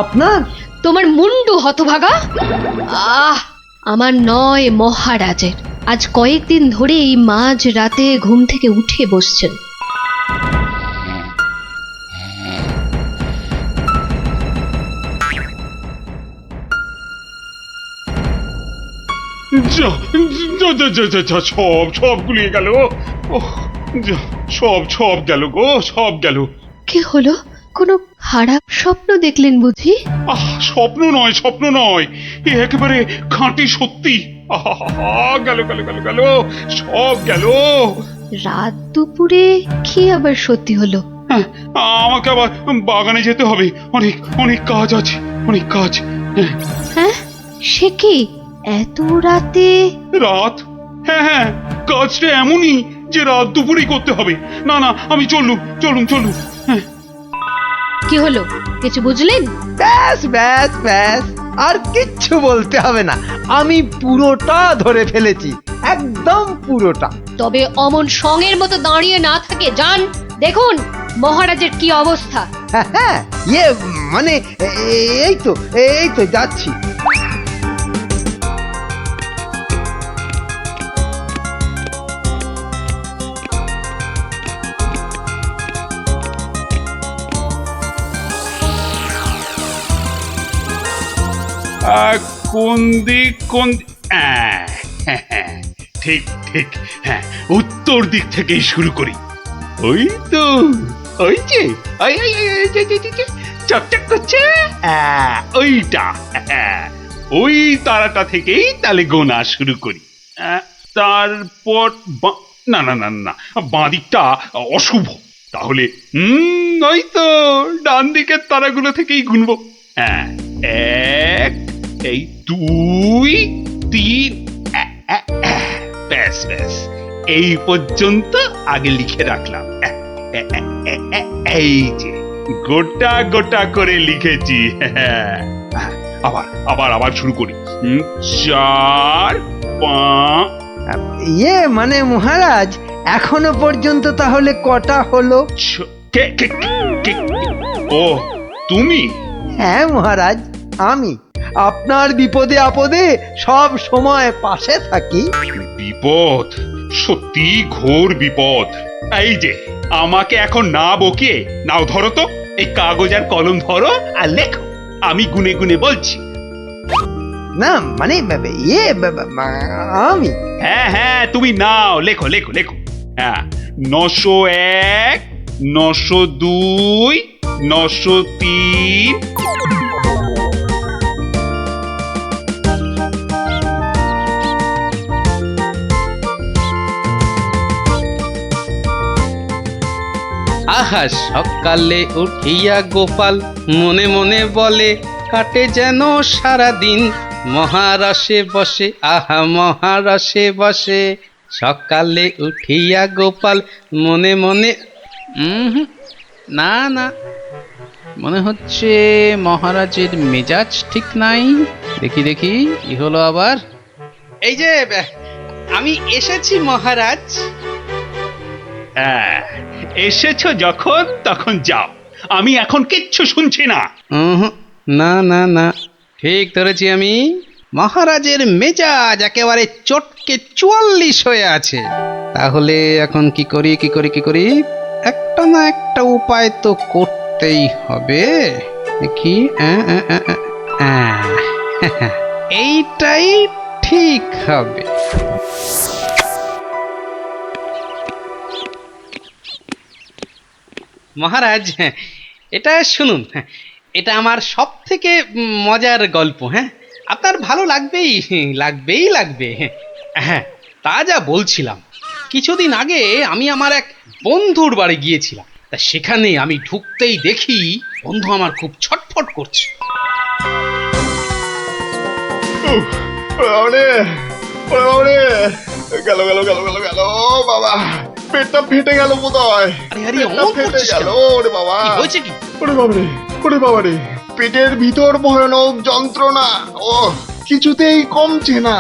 আপনার? তোমার মুন্ডু হতভাগা। আমার নয়, মহারাজের। আজ কয়েকদিন ধরেই মাঝ রাতে ঘুম থেকে উঠে বসছেন। সব গুলিয়ে গেল। সব গেল গো, সব গেল। কি হলো? কোনো খারাপ স্বপ্ন দেখলেন বুঝি? স্বপ্ন নয়, স্বপ্ন নয়, একেবারে খাঁটি সত্যি। গেল গেল গেল গেল, সব গেল। রাত দুপুরে কি আবার সত্যি হলো? আমাকে আবার বাগানে যেতে হবে, অনেক অনেক কাজ আছে, অনেক কাজ। হ্যাঁ, সে কি এত রাতে? রাত? হ্যাঁ হ্যাঁ, কাজটা এমনই যে রাত দুপুরেই করতে হবে। না না, আমি চলুন। হ্যাঁ। কি হলো, কিছু বুঝলেন? ব্যাস ব্যাস ব্যাস, আর কিচ্ছু বলতে হবে না, আমি পুরোটা ধরে ফেলেছি, একদম পুরোটা। তবে অমন সঙের মতো দাঁড়িয়ে না থাকে, যান দেখুন মহারাজের কি অবস্থা। হ্যাঁ হ্যাঁ, ইয়ে মানে এই তো যাচ্ছি। কোন দিক ঠিক হ্যাঁ, উত্তর দিক থেকেই শুরু করি। ওই তো, ওই যে চকচক করছে, ওইটা, ওই তারাটা থেকেই তাহলে গোনা শুরু করি। তারপর না না না না, বাঁ দিকটা অশুভ, তাহলে ওই তো ডান দিকের তারাগুলো থেকেই গুনবো। হ্যাঁ, 1, এই 2, 3, ব্যাস এই পর্যন্ত আগে লিখে রাখলাম। এই যে গোটা করে লিখেছি। আবার শুরু করি। 4, 5। ইয়ে মানে মহারাজ, এখনো পর্যন্ত তাহলে কটা হলো? ও তুমি? হ্যাঁ মহারাজ, আমি আপনার বিপদে আপদে সব সময় পাশে থাকি। বিপদ? সত্যি ঘোর বিপদ। এই যে আমাকে এখন না বকে নাও, ধরো তো এই কাগজ আর কলম ধরো আর লেখো, আমি গুনে গুনে বলছি। না মানে ইয়ে আমি। হ্যাঁ তুমি নাও, লেখো। হ্যাঁ, 901, 902, 903। আহা সকালে উঠিয়া গোপাল মনে মনে বলে, কাটে যেন সারা দিন মহারসে বসে, আহা মহারসে বসে। সকালে উঠিয়া গোপাল মনে মনে, না মনে হচ্ছে মহারাজের মেজাজ ঠিক নাই। দেখি কি হলো আবার। এই যে আমি এসেছি মহারাজ। এসেছো যখন তখন যাও, আমি এখন কিচ্ছু শুনছি না। না ঠিক ধরেছি আমি, মহারাজের মেজাজ একেবারে চটকে 44 হয়ে আছে। তাহলে এখন কি করি একটা না একটা উপায় তো করতেই হবে। দেখি, এইটাই ঠিক হবে। মহারাজ এটা শুনুন, এটা আমার সব থেকে মজার গল্প। হ্যাঁ, আপনার ভালো লাগবে। হ্যাঁ, তা যা বলছিলাম, কিছুদিন আগে আমি আমার এক বন্ধুর বাড়ি গিয়েছিলাম। তা সেখানে আমি ঢুকতেই দেখি বন্ধু আমার খুব ছটফট করছে। গেল বাবা, পেটটা ফেটে গেল বোধহয়। ওরে বাবা, হয়েছে কি? ওরে বাবারে, পেটের ভিতর ভয়ানক যন্ত্রণা, ও কিছুতেই কমছে না।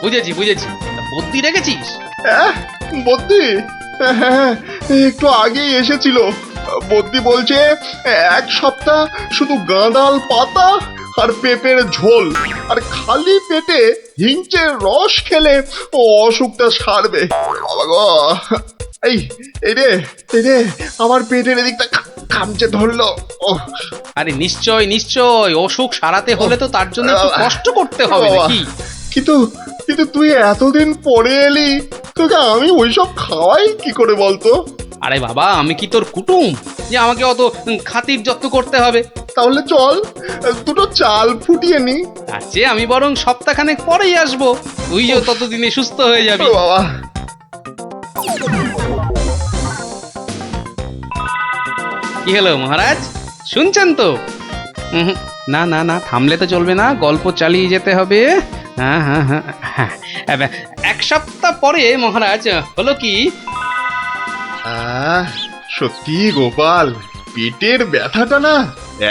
বুঝেছি। বুদ্ধি রেখেছিস? বদ্যি? হ্যাঁ, একটু আগেই এসেছিল। বদ্যি বলছে 1 সপ্তাহ শুধু গাঁদাল পাতা আর পেঁপের ঝোল আর খালি পেটে হিংচের রস খেলে ও অসুখটা সারবে। বাবা গো, এই রে আমার পেটের এদিকটা খামচে ধরলো। আরে নিশ্চয় অসুখ সারাতে হলে তো তার জন্য একটু কষ্ট করতে হবে নাকি? কিন্তু তুই এতদিন পরে এলি, তোকে আমি ওইসব খাওয়াই কি করে বলতো? আরে বাবা, আমি কি তোর কুটুম যে আমাকে অত খাতির যত্ন করতে হবে? তাহলে চল দুটো চাল ফুটিয়ে নি। তার চেয়ে আমি বরং সপ্তাহখানেক পরেই আসবো, তুইও ততদিনে সুস্থ হয়ে যাবি। বাবা, কি হলো মহারাজ, শুনছেন তো? না না না, থামলে তো চলবে না, গল্প চালিয়ে যেতে হবে। হ্যাঁ হ্যাঁ হ্যাঁ হ্যাঁ, এক সপ্তাহ পরে মহারাজ হলো কি, সত্যি গোপাল, পেটের ব্যথাটা না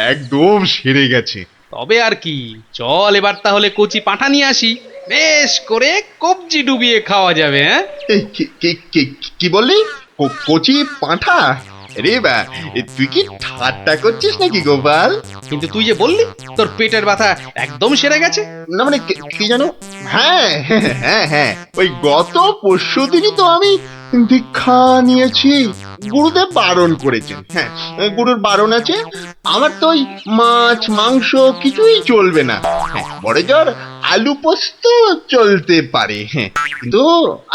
একদম সেরে গেছে। তবে আর কি, চল এবার তাহলে কচি পাঁঠা নিয়ে আসি, বেশ করে কবজি ডুবিয়ে খাওয়া যাবে। হ্যাঁ, কি বললি? কচি পাঁঠা? রে বা, তুই কি ঠাট্টা করছিস নাকি গোপাল? কিন্তু তুই যে বললি তোর পেটের ব্যথা একদম সেরে গেছে। না মানে কি জানো, হ্যাঁ হ্যাঁ হ্যাঁ, ওই গত পরশু দিনই তো আমি দীক্ষা নিয়েছি। গুরুদেব বারণ করেছেন, হ্যাঁ গুরুর বারণ আছে। আমার তো ওই মাছ মাংস কিছুই চলবে না, হ্যাঁ বড় জোর আলু পোস্ত চলতে পারে। হ্যাঁ, কিন্তু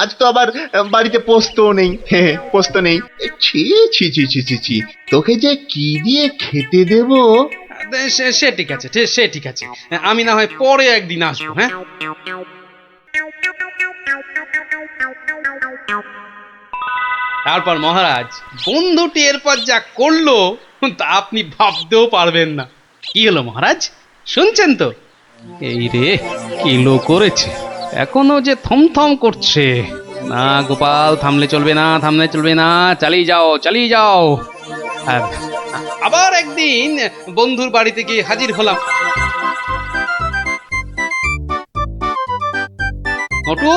আজ তো আবার বাড়িতে পোস্ত নেই। হ্যাঁ, পোস্ত নেই। ছি ছি ছি ছি ছি ছি, তোকে যে কি দিয়ে খেতে দেব? সে ঠিক আছে, সে ঠিক আছে, আমি না হয় পরে একদিন আসবো। হ্যাঁ, তারপর মহারাজ বন্ধুটি এরপর যা করলো তা আপনি ভাবতেও পারবেন না। কি হলো মহারাজ, শুনছেন তো? এই রে, কিলো করেছে, এখনো যে থমথম করছে। না গোপাল, থামলে চলবে না, থামলে চলবে না, চালিয়ে যাও চালিয়ে যাও। আবার একদিন বন্ধুর বাড়িতে গিয়ে হাজির হলাম। মোটু,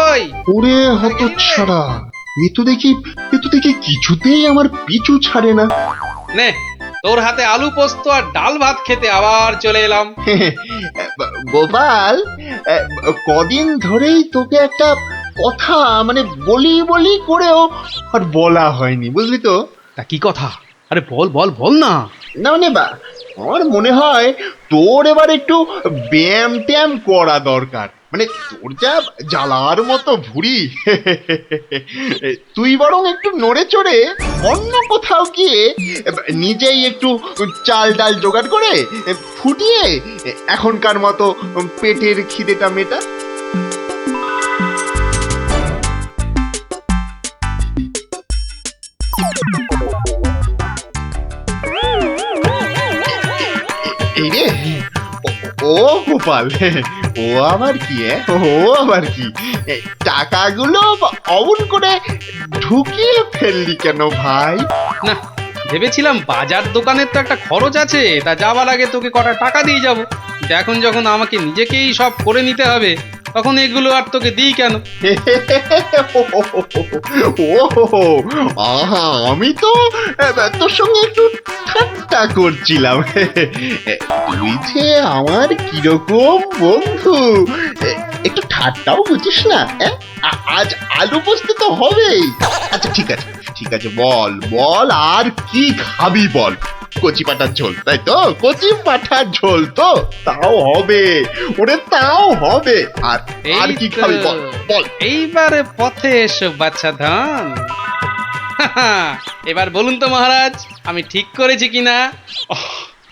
ওই ওরে হতচ্ছাড়া, এ তো দেখি কিছুতেই আমার পিছু ছাড়ে না। নে, তোর হাতে আলু পোস্ত আর ডাল ভাত খেতে আবার চলে এলাম। গোপাল, কদিন ধরেই তোকে একটা কথা মানে বলি বলি করেও আর বলা হয়নি, বুঝলি তো? তা কি কথা? আরে বল বল বল না। না মানে আমার মনে হয় তোর এবার একটু ব্যায়াম ট্যায়াম করা দরকার। মানে তোর যা জ্বালার মতো ভুঁড়ি, তুই বরং একটু নড়ে চড়ে অন্য কোথাও গিয়ে নিজেই একটু চাল ডাল জোগাড় করে ফুটিয়ে এখনকার মতো পেটের খিদেটা মেটা। এই রে, ও গোপাল, ও আবার কি? ও আবার কি? টাকাগুলো অমন করে ঢুকিয়ে ফেললি কেন ভাই? না, ভেবেছিলাম বাজার দোকানের তো একটা খরচ আছে, তা যাওয়ার আগে তোকে কটা টাকা দিয়ে যাব। এখন যখন আমাকে নিজেকেই সব করে নিতে হবে, তখন এগুলো আর তোকে দিই কেন? ও আহা, আমি তো তোর সঙ্গে একটু ঠাট্টা করছিলাম। তুই যে আমার কিরকম বন্ধু, একটু ঠাট্টাও বুঝিস না? আজ আলু পোস্ত তো হবেই। আচ্ছা ঠিক আছে ঠিক আছে, বল বল, আর কি খাবি বল? কচি পাঁঠার ঝোল, তাই তো? কচি পাঁঠার ঝোল তো তাও হবে, ওরে তাও হবে। আর কি খাবি বল বল। এইবারে পথে এসো বাচ্চা ধন। এবার বলুন তো মহারাজ, আমি ঠিক করেছি কিনা?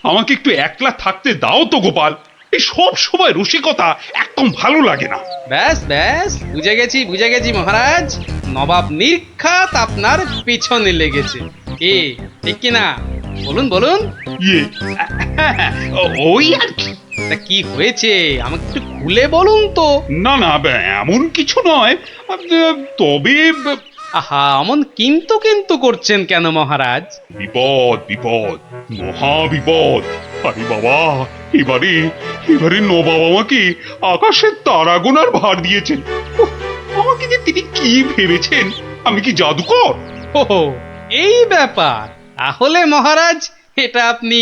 আমাকে একটু একলা থাকতে দাও তো গোপাল, এই সব সময় রসিকতা একদম ভালো লাগে না। ব্যাস ব্যাস, বুঝে গেছি মহারাজ, নবাব নির্ঘাত আপনার পিছনে লেগেছে। কি ঠিক কিনা? বলুন বলুন। ওই আর কি। তা কি হয়েছে আমাকে একটু খুলে বলুন তো। না না, এমন কিছু নয়, তবে আহা, অমন কিন্তু কিন্তু করছেন কেন মহারাজ? বিপদ বিপদ, মহা বিপদ। আরে বাবা, এবারে নবাব আমাকে আকাশের তারা গোনার ভার দিয়েছেন। আমাকে যে তিনি কি ভেবেছেন, আমি কি জাদুকর? ও এই ব্যাপার, তাহলে মহারাজ এটা আপনি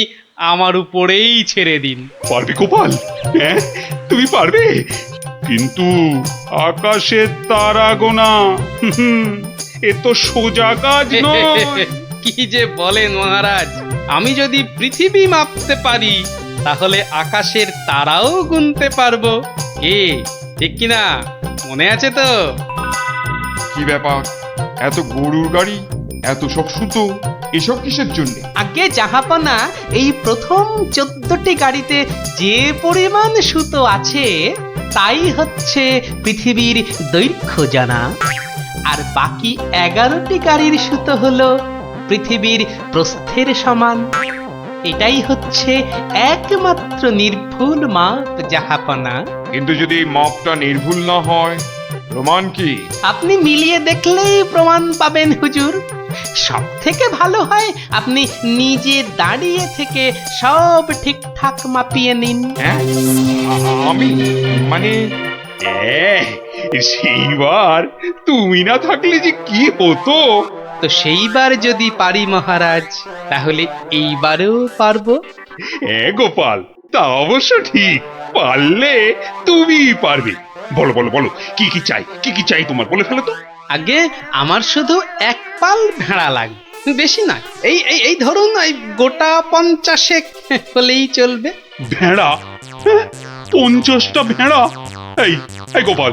আমার উপরেই ছেড়ে দিন। পারবে গোপাল? হ্যাঁ, তুমি পারবে? কিন্তু আকাশের তারা গোনা এ তো সোজা কাজ নয়। কি যে বলেন মহারাজ, আমি যদি পৃথিবী মাপতে পারি তাহলে আকাশের তারাও গুনতে পারবো। কি ঠিক কিনা? মনে আছে তো? কি ব্যাপার, এত গরুর গাড়ি, এত সব সুতো, এসব কিসের জন্য? আগে জাহাপনা, এই প্রথম 14টি গাড়িতে যে পরিমাণ সুতো আছে তাই হচ্ছে পৃথিবীর দৈর্ঘ্য জানা, আর বাকি 11টি গাড়ির সুতো হলো পৃথিবীর প্রস্থের সমান। এটাই হচ্ছে একমাত্র নির্ভুল মাপ জাহাপনা। কিন্তু যদি এই মাপটা নির্ভুল না হয়, প্রমাণ কি? আপনি মিলিয়ে দেখলেই প্রমাণ পাবেন হুজুর। সব থেকে ভালো হয় আপনি নিজে দাঁড়িয়ে থেকে সব ঠিকঠাক মাপিয়ে নিন। হ্যাঁ? আমি মানে সেইবার তুমি না থাকলে যে কি হতো। তো সেইবার যদি পারি মহারাজ, তাহলে এইবারেও পারবো। গোপাল, তা অবশ্য ঠিক, পারলে তুমি পারবে। বলো বলো বলো, কি কি চাই, কি কি চাই তোমার, বলে ফেলো তো। আগে আমার শুধু এক পাল ভেড়া লাগবে, বেশি না। এই এই এই ধরুন এই গোটা 50 হলেই চলবে। ভেড়া? 50টা ভেড়া? এই এই গোপাল,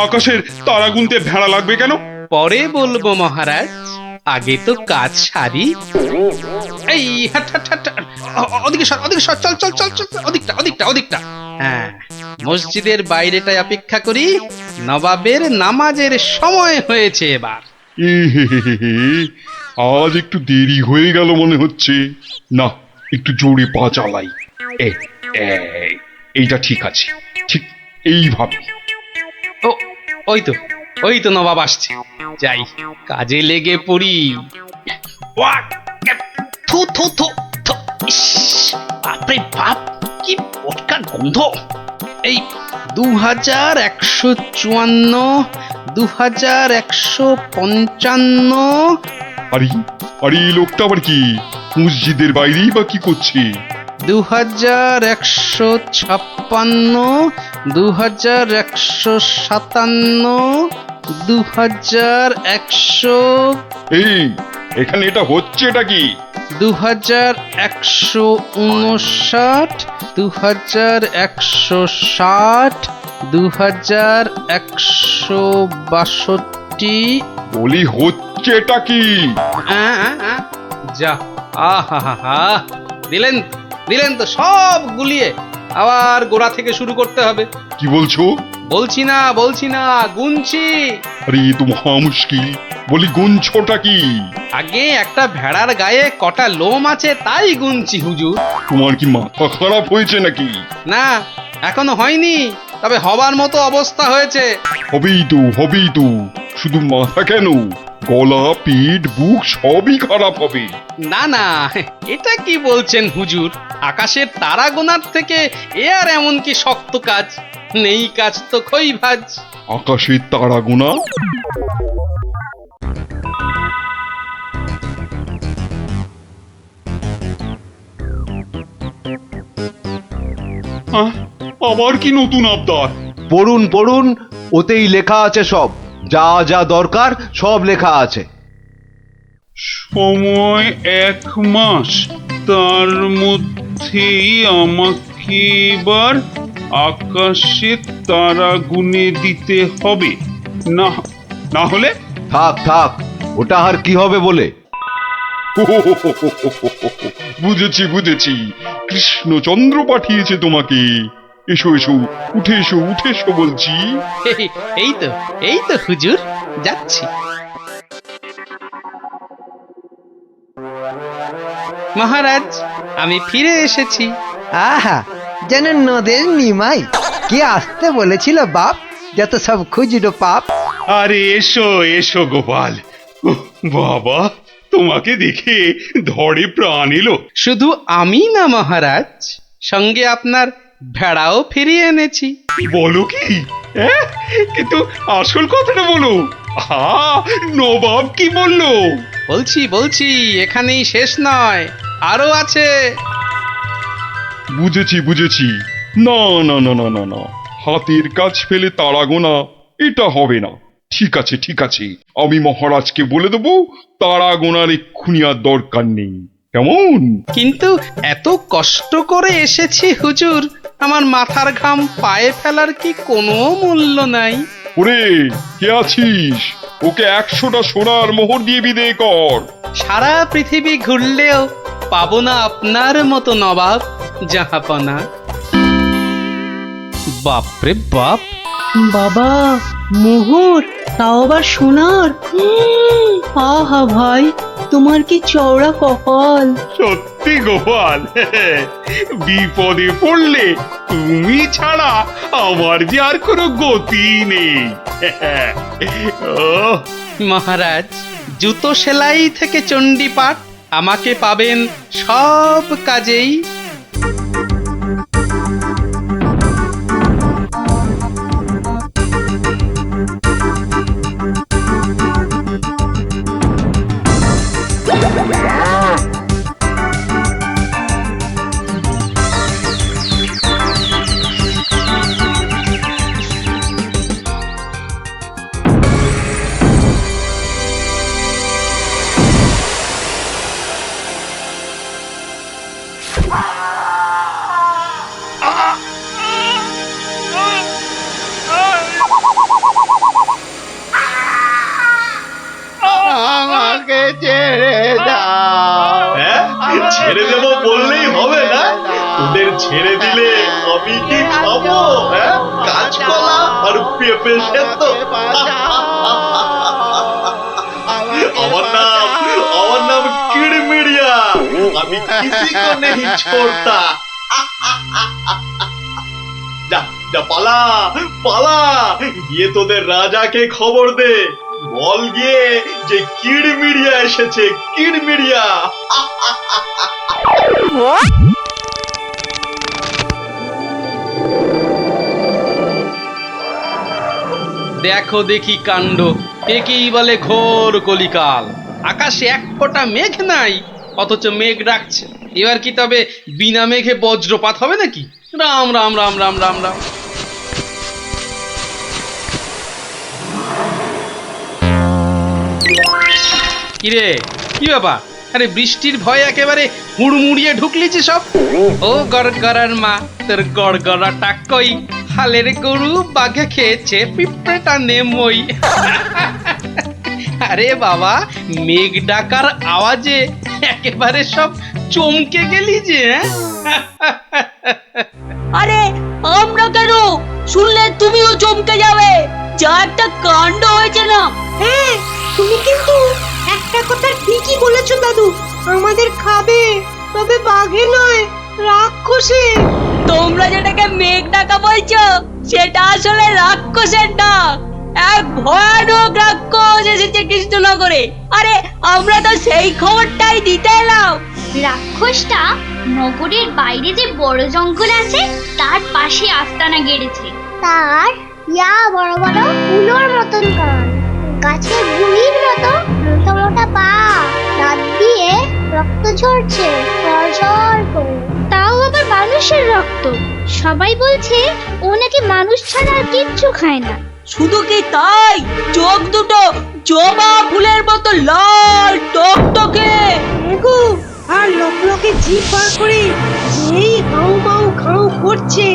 আকাশের তারা গুনতে ভেড়া লাগবে কেন? পরে বলবো মহারাজ, আগে তো কাজ সারি। এই হাট হাট হাট, ওদিকে সর, ওদিকে সর, চল চল চল চল, ওদিকটা ওদিকটা ওদিকটা। হ্যাঁ, মসজিদের বাইরেটায় অপেক্ষা করি, নবাবের নামাজের সময় হয়েছে এবার। আজ একটু দেরি হয়ে গেল মনে হচ্ছে। না, একটু জোরে পা চালাই। এইটা ঠিক আছে, ঠিক এইভাবে। ও, ওই তো নবাব আসছে, যাই কাজে লেগে পড়ি। থু থু থু থু, ইস, বাপরে বাপ, কি পটকা গন্ধ। এই 2154, 2155। আরে আরে, এই লোকটা আবার কি মসজিদের বাইরেই বা কি করছে? 2156, 2157, 2100। এই এখানে এটা হচ্ছেটা কি? 2159, 2160, 2162। বলি হচ্ছেটা কি? যা, আহা, দিলেন তো সব গুলিয়ে। আবার গোড়া থেকে শুরু করতে হবে। কি বলছো? বলছি না, গুনছি। আরে এ তো মহা মুশকিল, বলি গুনছোটা কি? আগে একটা ভেড়ার গায়ে কটা লোম আছে তাই গুনছি হুজুর। তোমার কি মাথা খারাপ হয়েছে নাকি? না, এখনো হয়নি, তবে হবার মতো অবস্থা হয়েছে। হবেই তো, শুধু মাথা কেন, গলা, পিঠ, বুক সবই খারাপ হবে। না, এটা কি বলছেন হুজুর? আকাশের তারা গোনার থেকে এ আর এমন কি শক্ত কাজ? নেই কাজ তো খই ভাজ। আকাশের তারা গোনা? আবার কি নতুন আবদার? পড়ুন, ওতেই লেখা আছে সব, যা যা দরকার সব লেখা আছে। সময় 1 মাস, তার মধ্যেই আমাকে এবার আকাশে তারা গুনে দিতে হবে। না হলে? থাক, ওটা আর কি হবে বলে। বুঝেছি, কৃষ্ণচন্দ্র পাঠিয়েছে তোমাকে। এসো উঠে এসো বলছি। এই তো হুজুর, যাচ্ছি। মহারাজ, আমি ফিরে এসেছি। আহা, যেন নদের নিমাই। কে আসতে বলেছিল বাপ, যত সব খুচরো পাপ। আরে এসো গোপাল। বাবা, তোমাকে দেখে ধরে প্রাণ এলো। শুধু আমি না মহারাজ, সঙ্গে আপনার ভেড়াও ফিরিয়ে এনেছি। বলো কি? কিন্তু আসল কথাটা বলো। নবাব কি বললো? বলছি, এখানেই শেষ নয়, আরো আছে। বুঝেছি। না, হাতের কাজ ফেলে তারা গোনা এটা হবে না। ঠিক আছে, আমি মহারাজকে বলে দেবো তারা গোনার এক্ষুনি আর দরকার নেই, কেমন? কিন্তু এত কষ্ট করে এসেছি হুজুর, আমার মাথার ঘাম পায়ে ফেলার কি কোনো মূল্য নাই? ওরে, কে আছিস? ওকে 100টা সোনার মোহর দিয়ে বিদায় কর। সারা পৃথিবী ঘুরলেও পাবো না আপনার মতো নবাব জাহাপনা। বাপরে বাপ, বাবা, মোহর, তাও আবার সোনার। আহা ভাই, তোমার কি চওড়া কপাল। সত্যি গোপাল, বিপদে পড়লে তুমি ছাড়া আমার যে আর কোনো গতি নেই। ও মহারাজ, জুতো সেলাই থেকে চণ্ডীপাঠ আমাকে পাবেন সব কাজেই। আমাকে ছেড়ে দাও। ছেড়ে দেবো বললেই হবে না? তোদের ছেড়ে দিলে আমি কি খাবো? কাঁচকলা আর পেঁপে সেদ্ধ? আমার নাম কিড়মিড়িয়া। আমি কিসি কো নেই ছোড়তা। যা যা, পালা পালা, গিয়ে তোদের রাজাকে খবর দে। বল গিয়ে যে কিড়মিড়িয়া এসেছে, কিড়মিড়িয়া। দেখো দেখি কাণ্ড, একেই বলে ঘোর কলিকাল। আকাশে এক ফোঁটা মেঘ নাই, অথচ মেঘ ডাকছে। এবার কি তবে বিনা মেঘে বজ্রপাত হবে নাকি? রাম রাম রাম রাম রাম রাম। কিরে, কি ব্যাপার? আরে বৃষ্টির ভয় একেবারে হুড়মুড়িয়ে ঢুকলিছি সব। ও গড়গড়ার মা, তোর গড়গড়াটা কই? হালের গরু বাঘে খেয়েছে, পিঁপড়েটা নেমই। আরে বাবা, মেঘ ডাকার আওয়াজে একেবারে সব চমকে গেলি যে। আরে আমরা কেন? শুনলে তুমিও চমকে যাবে। যা একটা কাণ্ড হয়েছে না। হ্যাঁ, তুমি কিন্তু একটা কথা ঠিকই বলেছো দাদু, আমাদের খাবে, তবে বাঘে নয়, রাক্ষসে। তোমরা যেটাকে মেঘ ডাকা বলছো, সেটা আসলে রাক্ষসের ডাক। এক ভয়ানক রাক্ষস এসেছে কৃষ্ণনগরে। আরে আমরা তো সেই খবরটাই দিতে এলাম। রাক্ষসটা নগরের বাইরে যে বড় জঙ্গল আছে তার পাশে আস্তানা গেড়েছে। তার বড় বড় উলোর মতন কান, গাছের গুড়ির মতো মোটা মোটা পা, দাঁত দিয়ে রক্ত ঝরছে ঝরঝর করে। তাও আবার মানুষের রক্ত। সবাই বলছে ও নাকি মানুষ ছাড়া আর কিচ্ছু খায় না। শুধু কি তাই, চোখ দুটো জবা ফুলের মতো লাল টকটকে, আর লকলকে জিভ বার করে যেই হাউ মাউ খাউ করছে,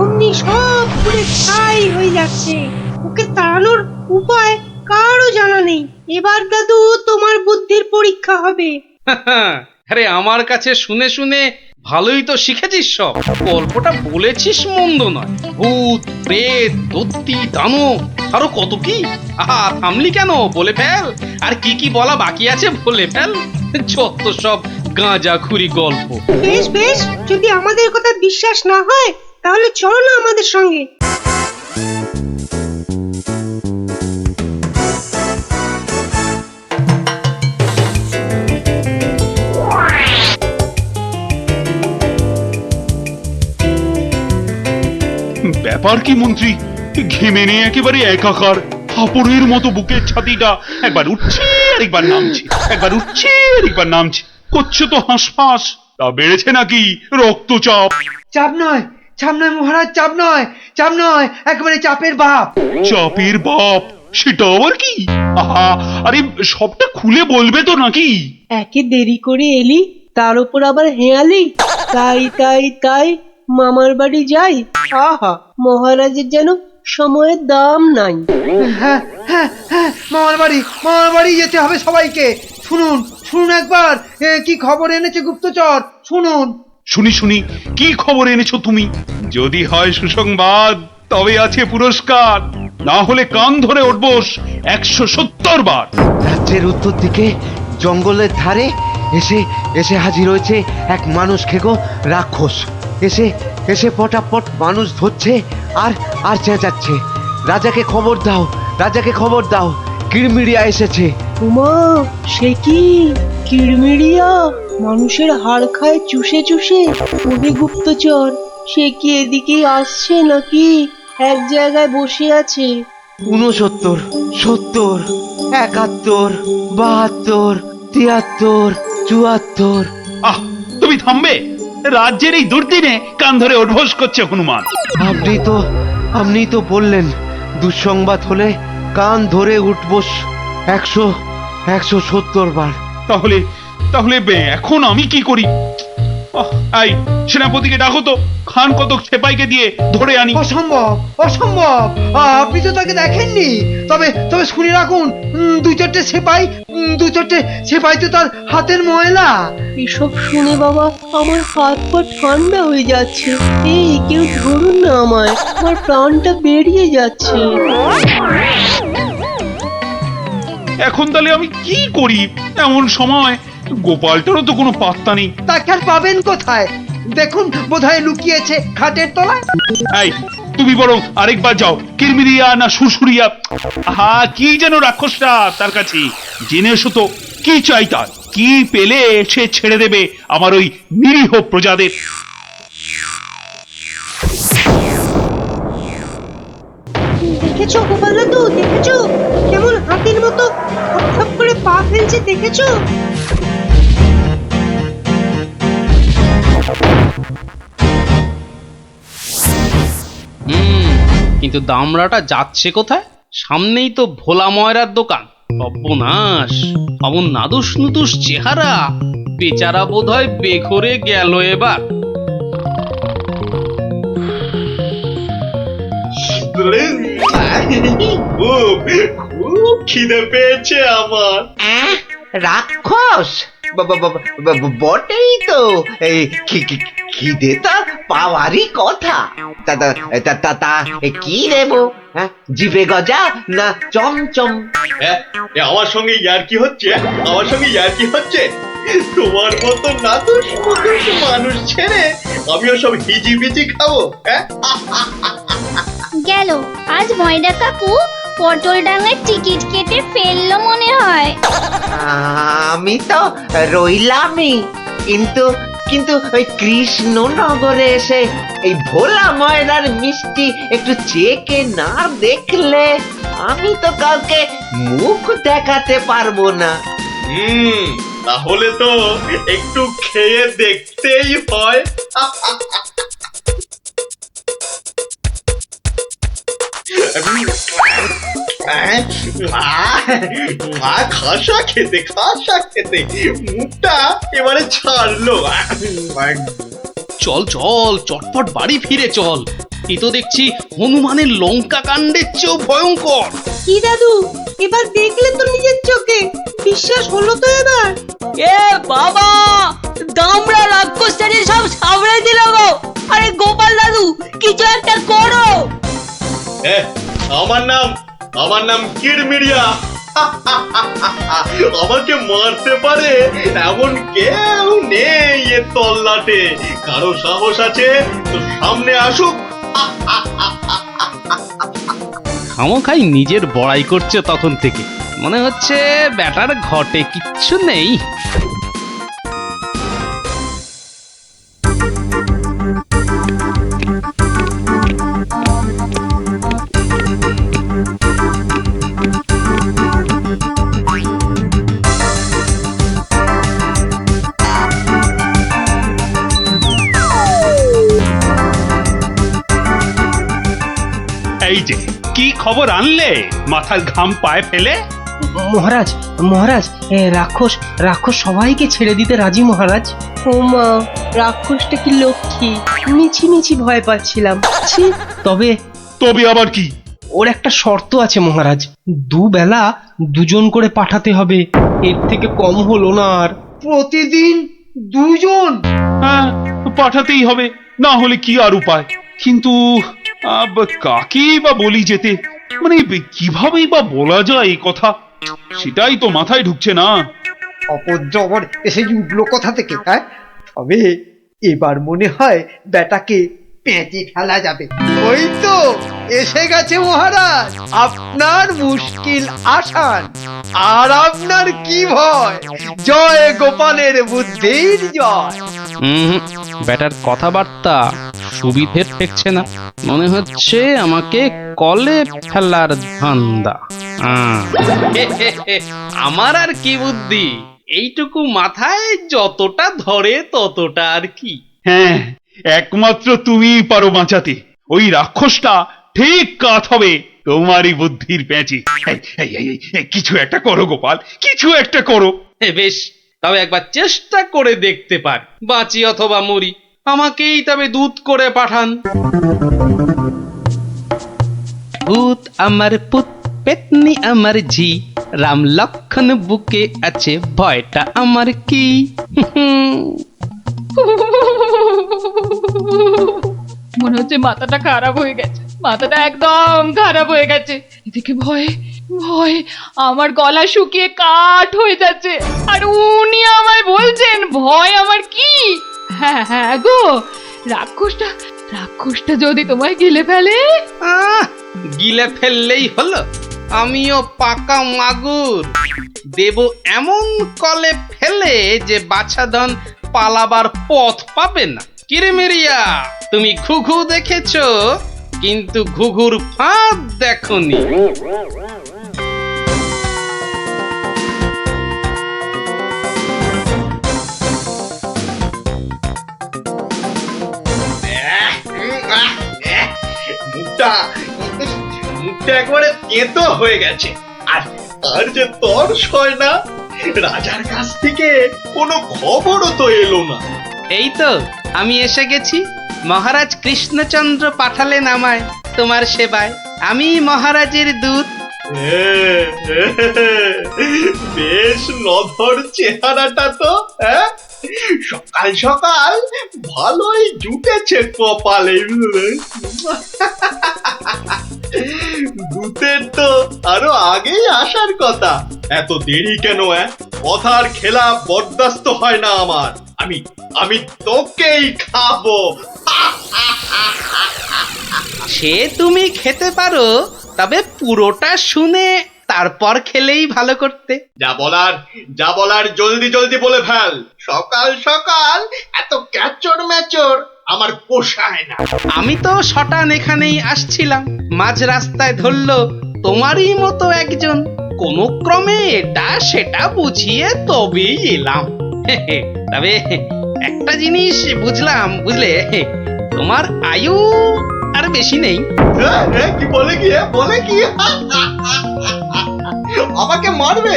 অমনি সব পুরে ছাই হয়ে যাচ্ছে। ওকে তাড়ানোর উপায় কারও জানা নেই। এবার দাদু তোমার বুদ্ধির পরীক্ষা হবে। আরে আমার কাছে শুনে শুনে ভালোই তো শিখেছিস সব। গল্পটা বলেছিস মন্দ নয়। ভূত, প্রেত, দত্তি, দানব, আরো কত কি। আহা, থামলি কেন? বলে ফেল। আর কি কি বলা বাকি আছে বলে ফেল। যত সব গাঁজাখুরি গল্প। বেশ বেশ, যদি আমাদের কথা বিশ্বাস না হয় তাহলে চলো না আমাদের সঙ্গে। ব্যাপার কি মন্ত্রী? ঘেমে নিয়ে একেবারে একাকার। হাঁপড়ের মতো বুকের ছাতিটা একবার উঠছে আর একবার নামছে, একবার উঠছে আর একবার নামছে। করছে তো হাঁসফাঁস। তা বেড়েছে নাকি রক্তচাপ? চাপ নয়, চাপ নয় মহারাজ, চাপ নয়, চাপ নয়, একেবারে চাপের বাপ। চাপের বাপ? সেটা আবার কি? আহা, আরে সবটা খুলে বলবে তো নাকি? একে দেরি করে এলি, তার উপর আবার হেয়ালি। তাই তাই তাই মামার বাড়ি যাই। আহা, মহারাজের যেন সময়ের দাম নাই। হ্যাঁ হ্যাঁ হ্যাঁ, মামার বাড়ি যেতে হবে সবাইকে। শুনুন শুনুন একবার, কি খবর এনেছে গুপ্তচর, শুনুন। শুনি, কি খবর এনেছো তুমি? যদি হয় সুসংবাদ তবে আছে পুরস্কার, না হলে কান ধরে উঠবোস 170 বার। রাজ্যের উত্তর দিকে জঙ্গলের ধারে এসে এসে হাজির হয়েছে এক মানুষ খেকো রাক্ষস। এসে এসে পটাপট মানুষ ধরছে আর আর চেঁচাচ্ছে, রাজাকে খবর দাও, রাজাকে খবর দাও, কিরমিরিয়া এসেছে। উমা, সে কি কিরমিরিয়া মানুষের হাড় খায় চুষে চুষে? ওরে গুপ্তচর, সে কি এদিকে আসছে নাকি এক জায়গায় বসে আছে? 69, 70, 71, 72, 73, 74। আহ, তুমি থামবে? রাজ্যের এই দুর্দিনে কান ধরে উদ্ঘোষ করছে হনুমান। আপনি তো বললেন দুঃসংবাদ হলে কান ধরে উঠবোস 170 বার। তাহলে তাহলে এখন আমি কি করি? এই সেনাপতিকে ডাকো তো, খান কতক সেপাইকে দিয়ে ধরে আনি। অসম্ভব, অসম্ভব। আপনি তো তাকে দেখেননি। তবে তবে শুনে রাখুন, দু চারটে সেপাই তো তার হাতের ময়লা। এসব শুনে বাবা আমার হাত পা ঠান্ডা হয়ে যাচ্ছে। এই কেউ ধরুন না আমায়, আমার প্রাণটা বেরিয়ে যাচ্ছে। এখন তাহলে আমি কি করি? এমন সময় গোপালটারও তো কোনো পাত্তা নেই। তাকে আর পাবেন কোথায়? দেখুন, বোধহয় লুকিয়েছে খাটের তলায়। এই তুমি বরং আরেকবার যাও, কিরমিরিয়া না সুরসুরিয়া, কি যেন রাক্ষসটা তার কাছে, জেনে এসো তো কি চাই তার, কি পেলে সে ছেড়ে দেবে আমার ওই নিরীহ প্রজাদের। দেখেছো গোপাল দাদু, দেখেছো কেমন হাতির মতো থপ করে পা ফেলছে? দেখেছো? কিন্তু দামড়াটা যাচ্ছে কোথায়? সামনেই তো ভোলা ময়রার দোকান। সর্বনাশ, অমন নাদুস নুদুস চেহারা, বেচারা বোধহয় বেঘরে গেল এবার। খুব খিদে পেয়েছে আমার। রাক্ষস বটেই তো, এই খিদে তো পাওয়ারই কথা। তা কি দেবো? জিভে গজা না চমচম? আমার সঙ্গে ইয়ার্কি হচ্ছে? আমার সঙ্গে ইয়ার্কি হচ্ছে? তোমার মতো নাদুস মুদুস মানুষ ছেড়ে আমিও সব হিজিবিজি খাবো? গেল আজ ময়দা কাকু পটল ডাঙার টিকিট কেটে ফেললো মনে হয়। আমি তো রইলামই, কিন্তু কিন্তু ওই কৃষ্ণনগরে এসে এই ভোলা ময়দার মিষ্টি একটু চেকে না দেখলে আমি তো কাউকে মুখ দেখাতে পারবো না। তাহলে তো একটু খেয়ে দেখতেই হয়। খাসা খেতে মুখটা এবারে ছাড়লো। চল চল, চটপট বাড়ি ফিরে চল। এ তো দেখছি হনুমানের লঙ্কা কাণ্ডের চেয়েও ভয়ঙ্কর। কি দাদু, এবার দেখলে তো নিজের চোখে? বিশ্বাস হলো তো এবার? এ বাবা, দামড়া রাক্ষসটাকে সব সামনে দিল গো। আরে গোপাল দাদু, কিছু একটা করো। আমার নাম কিরমিরিয়া। আমাকে মারতে পারে এমন কেউ নেই এ তল্লাটে। কারো সাহস আছে তো সামনে আসুক। খামোখাই নিজের বড়াই করছে তখন থেকে। মনে হচ্ছে ব্যাটার ঘটে কিচ্ছু নেই। এই যে কি খবর আনলে মাথার ঘাম পায়ে ফেলে? মহারাজ, মহারাজ, রাক্ষস সবাইকে ছেড়ে দিতে রাজি মহারাজ। ও মা, রাক্ষসটা কি লক্ষ্মী! মিছি মিছি ভয় পাচ্ছিলাম। ছি। তবে আবার কি? ওর একটা শর্ত আছে মহারাজ, দুবেলা দুজন করে পাঠাতে হবে, এর থেকে কম হলো না আর। প্রতিদিন দুজন? হ্যাঁ, পাঠাতেই হবে, না হলে কি আর উপায়। কিন্তু কাকেই বা বলি যেতে, মানে কিভাবেই বা বলা যায় এই কথা, সেটাই তো মাথায় ঢুকছে না। অপদ্রবর এসে উঠলো কোথা থেকে, হ্যাঁ? তবে এবার মনে হয় বেটাকে পেঁচে ফেলা যাবে। ওই তো এসে গেছে মহারাজ, আপনার মুশকিল আসান। আর আপনার কি ভয়? জয় গোপালের বুদ্ধির জয়। ব্যাটার কথাবার্তা সুবিধে ঠেকছে না, মনে হচ্ছে আমাকে কলে ফেলার ধান্দা। আমার আর কি বুদ্ধি, এইটুকু মাথায় যতটা ধরে ততটা আর কি। হ্যাঁ, একমাত্র তুমিই পারো বাঁচাতে। ওই রাক্ষসটা ঠিক কাত হবে তোমারই বুদ্ধির প্যাঁচে। কিছু একটা করো গোপাল, কিছু একটা করো। বেশ, তবে একবার চেষ্টা করে দেখতে পার, বাঁচি অথবা মরি। আমাকেই তবে দূত করে পাঠান। ভূত আমার পুত, পেতনি আমার ঝি, রাম লক্ষণ বুকে আছে, ভয়টা আমার কি? মনে হচ্ছে মাথাটা খারাপ হয়ে গেছে, মাথাটা একদম খারাপ হয়ে গেছে। এদিকে ভয়ে ভয়ে আমার গলা শুকিয়ে কাঠ হয়ে যাচ্ছে, আর উনি আমায় বলছেন ভয় আমার কি? হ্যাঁ হ্যাঁ গো, রাক্ষসটা যদি তোমায় গিলে ফেলে? গিলে ফেললেই হলো, আমিও পাকা মাগুর, দেব এমন কলে ফেলে যে বাছাধন পালাবার পথ পাবে না। কিরেমেরিয়া, তুমি ঘুঘু দেখেছো, কিন্তু ঘুঘুর ফাঁদ দেখোনি। মুখটা একবারে তেতো হয়ে গেছে। আর যে তর্স হয় না, রাজার কাছ থেকে কোনো খবরও তো এলো না। এই তো আমি এসে গেছি, মহারাজ কৃষ্ণচন্দ্র পাঠালেন আমায় তোমার সেবায়, আমি মহারাজের দূত। বেশ নধর চেহারাটা তো, হ্যাঁ? সকাল সকাল ভালোই জুটেছে কপালে। দূতের তো আরো আগেই আসার কথা, এত দেরি কেন? কথার খেলা বরদাস্ত হয় না আমার। আমি তোকেই খাবো। সে তুমি খেতে পারো, তবে পুরোটা শুনে তারপর খেলেই ভালো করতে। যা বলার জলদি জলদি বলে ফেল। সকাল সকাল এত ক্যাচর ম্যাচর আমার পোষায় না। আমি তো শটান এখানেই আসছিলাম, মাঝ রাস্তায় ধরলো তোমারই মতো একজন, কোন ক্রমে এটা সেটা বুঝিয়ে তবেই এলাম। তবে একটা জিনিস বুঝলাম, বুঝলে, তোমার আয়ু আর বেশি নেই। কি বলে কি আমাকে মারবে?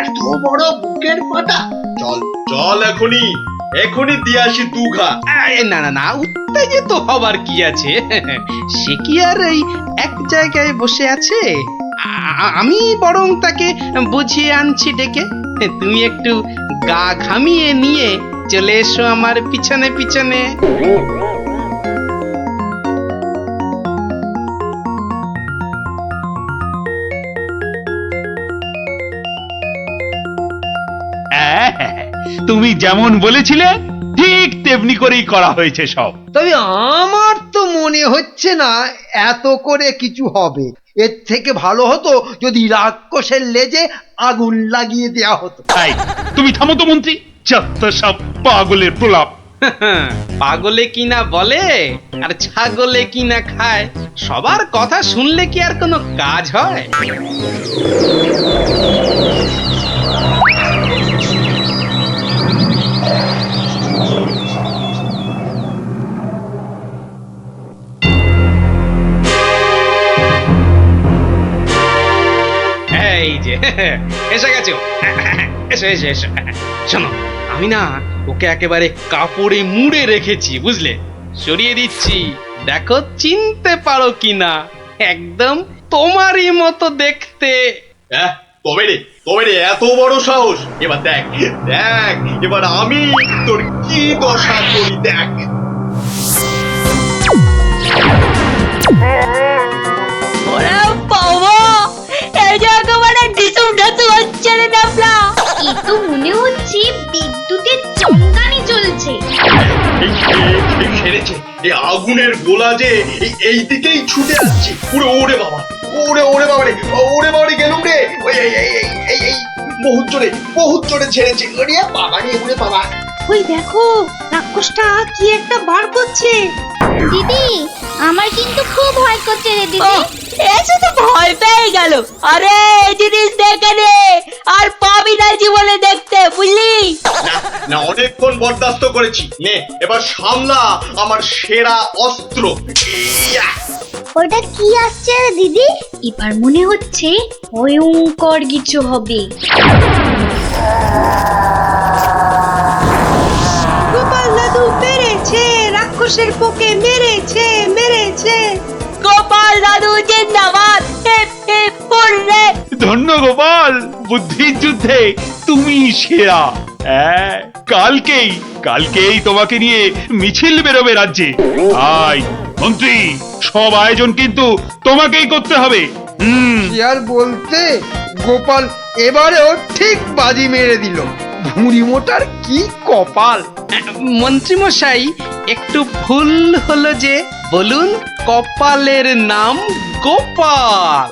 এত বড় বুকের ফাটা? চল এখনই দিয়ে আসি দুঘা। না, উত্তেজিত হবার কি আছে? সে কি আর এই এক জায়গায় বসে আছে? আমি বরং তাকে বুঝিয়ে আনছি ডেকে। তুমি একটু গা ঘামিয়ে নিয়ে চলে এসো আমার পিছনে পিছনে। তুমি যেমন বলেছিলে ঠিক তেমনি করেই করা হয়েছে সব। তবে আমার তো মনে হচ্ছে না এত করে কিছু হবে। এর থেকে ভালো হতো যদি রাক্ষসের লেজে আগুন লাগিয়ে দেয়া হতো। তুমি থামো তো মন্ত্রী, যত সব পাগলের প্রলাপ। পাগলে কিনা বলে আর ছাগলে কিনা খায়, সবার কথা শুনলে কি আর কোনো কাজ হয়? এই যে এসে গেছো, এসো। শোনো, আমি না ওকে একেবারে কাপড়ে মুড়ে রেখেছি, বুঝলে? সরিয়ে দিচ্ছি, দেখো চিনতে পারো কিনা। একদম তোমারই মতো দেখতে। তবে রে এত বড় সাহস! এবার দেখ এবার আমি তোর কি দশা করি, দেখ। ওরে বাবা, এই যে একেবারে ডিসুম ঢাসু হচ্ছে রে ডাবলা। ছেড়েছে, এই আগুনের গোলা যে এই দিকেই ছুটে আসছে। ওরে ওরে বাবা, ওরে বাবা রে, ওরে বাবা রে, গেলুম রে। ওই এই বহুত জোরে ছেড়েছে। ওরে বাবা রে, ওরে বাবা। ওই দেখো রাক্ষসটা কি একটা বার করছে। দিদি আমার কিন্তু খুব ভয় করছে রে দিদি। এসে তো ভয় পেয়ে গেল। আরে এই জিনিস দেখে নে, আর পাবি না জীবনে দেখতে, বুঝলি? না অনেকক্ষণ বরদাস্ত করেছি, নে এবার সামলা আমার সেরা অস্ত্র। ইয়া! ওটা কি আসছে রে দিদি? এবার মনে হচ্ছে ভয়ঙ্কর কিছু হবে। গোপাল দাদু মেরেছে, রাক্ষসের পোকে মেরেছে। গোপাল দাদু জিন্দাবাদ, হিপ হিপ হুররে। ধন্য গোপাল, বুদ্ধির যুদ্ধে তুমি সেরা। হ্যাঁ, কালকেই তোমাকে নিয়ে মিছিল বেরোবে রাজ্যে। আয় মন্ত্রী, সব আয়োজন কিন্তু তোমাকেই করতে হবে। কি আর বলতে, গোপাল এবারেও ঠিক বাজি মেরে দিল। ভুঁড়ি মোটার কি কপাল। মন্ত্রী মশাই, একটু ভুল হলো যে, বলুন কপালের নাম গোপাল।